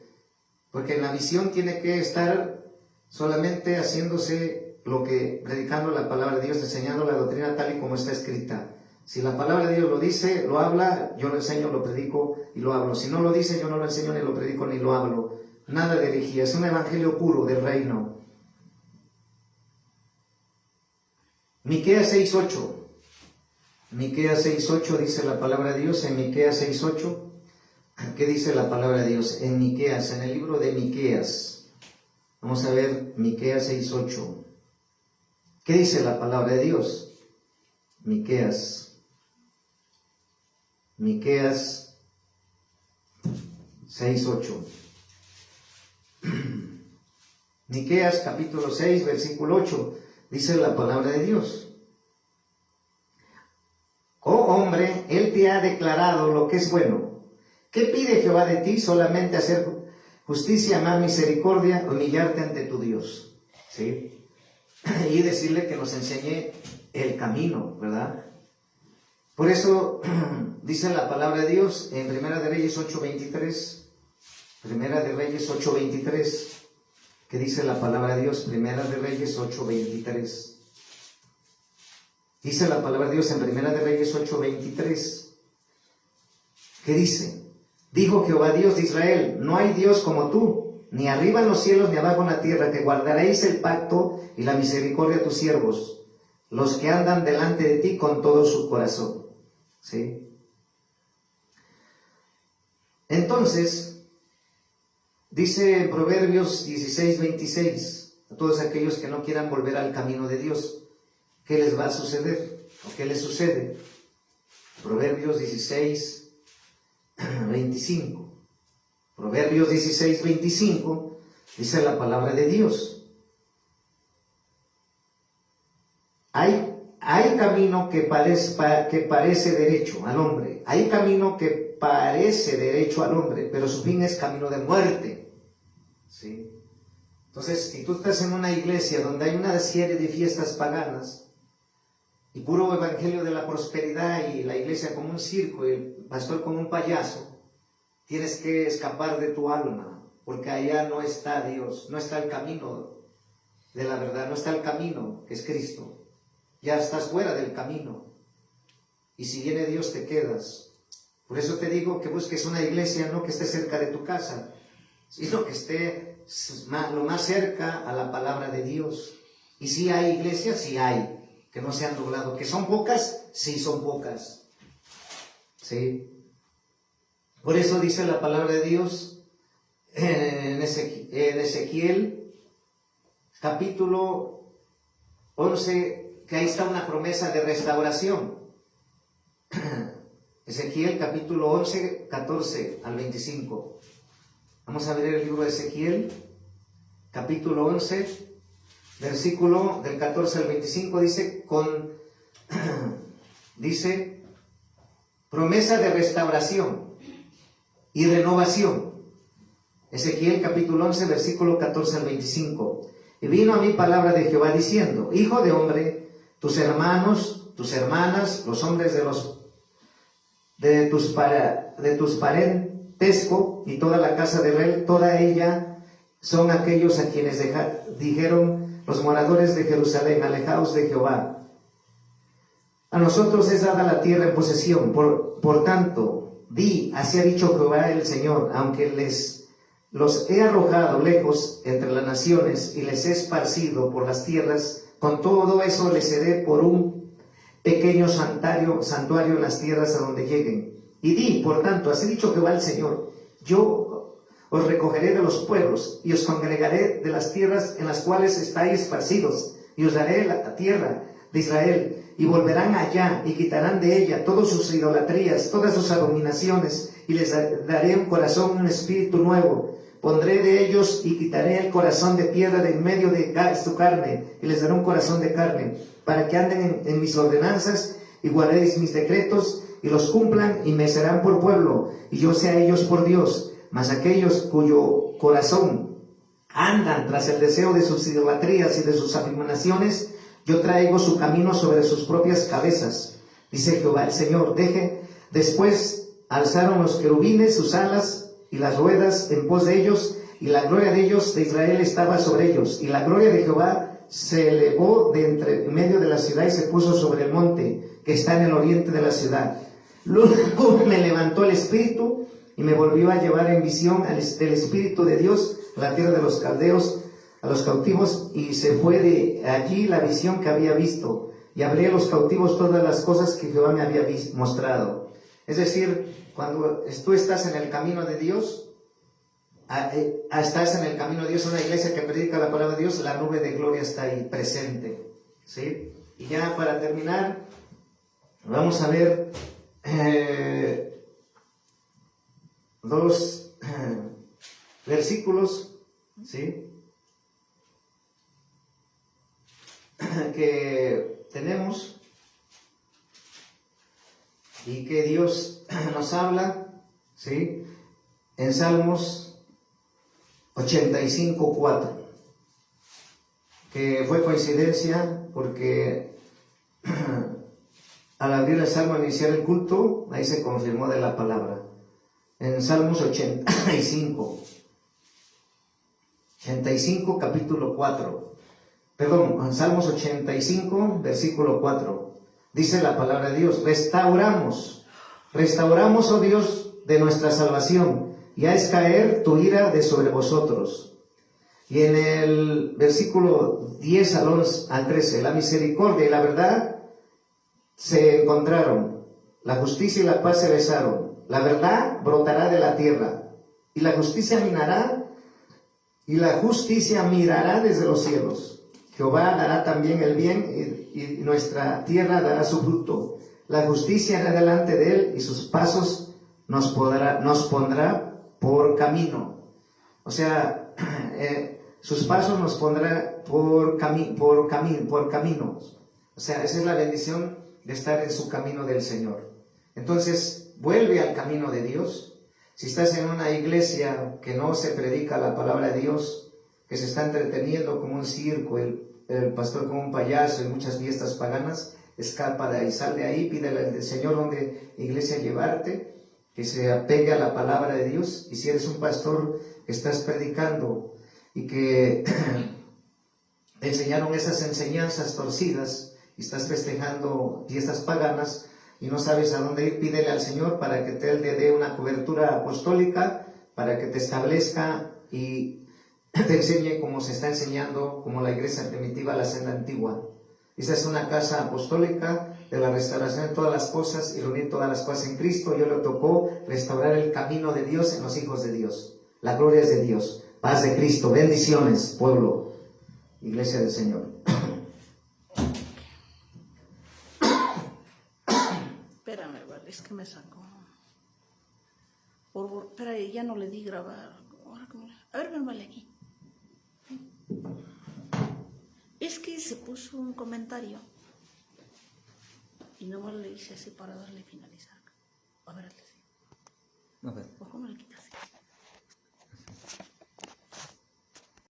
porque en la visión tiene que estar solamente haciéndose lo que, predicando la palabra de Dios, enseñando la doctrina tal y como está escrita. Si la palabra de Dios lo dice, lo habla, yo lo enseño, lo predico y lo hablo. Si no lo dice, yo no lo enseño, ni lo predico, ni lo hablo. Nada de herejía, es un evangelio puro del reino. Miqueas 6:8. Miqueas 6:8 dice la palabra de Dios. En Miqueas 6:8, ¿qué dice la palabra de Dios? En Miqueas, en el libro de Miqueas. Vamos a ver Miqueas 6:8. ¿Qué dice la palabra de Dios? Miqueas 6:8. Miqueas capítulo 6, versículo 8. Dice la palabra de Dios. Oh hombre, Él te ha declarado lo que es bueno. ¿Qué pide Jehová de ti? Solamente hacer justicia, amar misericordia, humillarte ante tu Dios. ¿Sí? Y decirle que nos enseñe el camino, ¿verdad? Por eso dice la palabra de Dios en Primera de Reyes 8:23. Primera de Reyes 8:23. ¿Qué dice la palabra de Dios? Primera de Reyes 8:23. Dice la palabra de Dios en Primera de Reyes 8:23. ¿Qué dice? Dijo Jehová Dios de Israel, no hay Dios como tú, ni arriba en los cielos ni abajo en la tierra, que guardaréis el pacto y la misericordia a tus siervos, los que andan delante de ti con todo su corazón. ¿Sí? Entonces, dice en Proverbios 16:26, a todos aquellos que no quieran volver al camino de Dios, ¿qué les va a suceder? ¿O qué les sucede? Proverbios 16:25. Proverbios 16:25 dice la palabra de Dios. Hay camino que parece derecho al hombre. Hay camino que parece derecho al hombre, pero su fin es camino de muerte. ¿Sí? Entonces, si tú estás en una iglesia donde hay una serie de fiestas paganas y puro evangelio de la prosperidad y la iglesia como un circo y el pastor como un payaso, tienes que escapar de tu alma, porque allá no está Dios, no está el camino de la verdad, no está el camino que es Cristo. Ya estás fuera del camino. Y si viene Dios te quedas. Por eso te digo que busques una iglesia no que esté cerca de tu casa, sino que esté lo más cerca a la palabra de Dios. Y si hay iglesias, sí hay, que no se han doblado. ¿Que son pocas? Sí, son pocas. ¿Sí? Por eso dice la palabra de Dios en Ezequiel capítulo 11, que ahí está una promesa de restauración. Ezequiel capítulo 11, 14 al 25. Vamos a ver el libro de Ezequiel, capítulo 11, versículo del 14 al 25, dice, promesa de restauración y renovación. Ezequiel capítulo 11, versículo 14 al 25. Y vino a mí palabra de Jehová diciendo, hijo de hombre, tus hermanos, tus hermanas, los hombres de tus parentesco y toda la casa de Israel, toda ella son aquellos a quienes dijeron los moradores de Jerusalén: alejaos de Jehová. A nosotros es dada la tierra en posesión. Por tanto, así ha dicho Jehová el Señor: aunque los he arrojado lejos entre las naciones y les he esparcido por las tierras, con todo eso les seré por un pequeño santuario en las tierras a donde lleguen. Y por tanto, así ha dicho Jehová el Señor: yo os recogeré de los pueblos y os congregaré de las tierras en las cuales estáis esparcidos, y os daré la tierra de Israel, y volverán allá y quitarán de ella todas sus idolatrías, todas sus abominaciones, y les daré un corazón, un espíritu nuevo. Pondré de ellos y quitaré el corazón de piedra de en medio de su carne, y les daré un corazón de carne, para que anden en mis ordenanzas y guardéis mis decretos y los cumplan, y me serán por pueblo y yo sea a ellos por Dios. Mas aquellos cuyo corazón andan tras el deseo de sus idolatrías y de sus abominaciones, yo traigo su camino sobre sus propias cabezas, dice Jehová el Señor. Después alzaron los querubines sus alas y las ruedas en pos de ellos, y la gloria de ellos de Israel estaba sobre ellos, y la gloria de Jehová se elevó de en medio de la ciudad y se puso sobre el monte que está en el oriente de la ciudad. Luego me levantó el espíritu y me volvió a llevar en visión del espíritu de Dios a la tierra de los caldeos, a los cautivos, y se fue de allí la visión que había visto, y hablé a los cautivos todas las cosas que Jehová me había mostrado. Es decir, cuando tú estás en el camino de Dios, estás en el camino de Dios, una iglesia que predica la palabra de Dios, la nube de gloria está ahí presente, ¿sí? Y ya para terminar, vamos a ver dos versículos, ¿sí?, que tenemos y que Dios nos habla, ¿sí?, en Salmos 85:4, que fue coincidencia porque al abrir el Salmo, a iniciar el culto, ahí se confirmó de la palabra. En Salmos 85, capítulo 4. Perdón, Salmos 85, versículo 4. Dice la palabra de Dios: restauramos, oh Dios, de nuestra salvación, y haz caer tu ira de sobre vosotros. Y en el versículo 10 al 13, la misericordia y la verdad se encontraron, la justicia y la paz se besaron. La verdad brotará de la tierra, y la justicia mirará desde los cielos. Jehová dará también el bien, y nuestra tierra dará su fruto. La justicia irá delante de él, y sus pasos nos pondrá por camino. O sea, sus pasos nos pondrá por caminos. O sea, esa es la bendición de estar en su camino del Señor. Entonces, vuelve al camino de Dios. Si estás en una iglesia que no se predica la palabra de Dios, que se está entreteniendo como un circo, el pastor como un payaso y muchas fiestas paganas, escapa de ahí, sal de ahí, pídele al Señor donde iglesia llevarte, que se apegue a la palabra de Dios. Y si eres un pastor que estás predicando y que te enseñaron esas enseñanzas torcidas y estás festejando fiestas paganas y no sabes a dónde ir, pídele al Señor para que te dé una cobertura apostólica, para que te establezca y te enseñe como se está enseñando, como la iglesia primitiva, la senda antigua. Esa es una casa apostólica de la restauración de todas las cosas y reunir todas las cosas en Cristo. Yo le tocó restaurar el camino de Dios en los hijos de Dios. La gloria es de Dios. Paz de Cristo. Bendiciones, pueblo, iglesia del Señor. Espérame, vale, es que me sacó. Espera, ya no le di grabar. A ver, ven, vale, aquí. Es que se puso un comentario y no le hice así para darle finalizar. A ver, A ver. ¿cómo le quitas?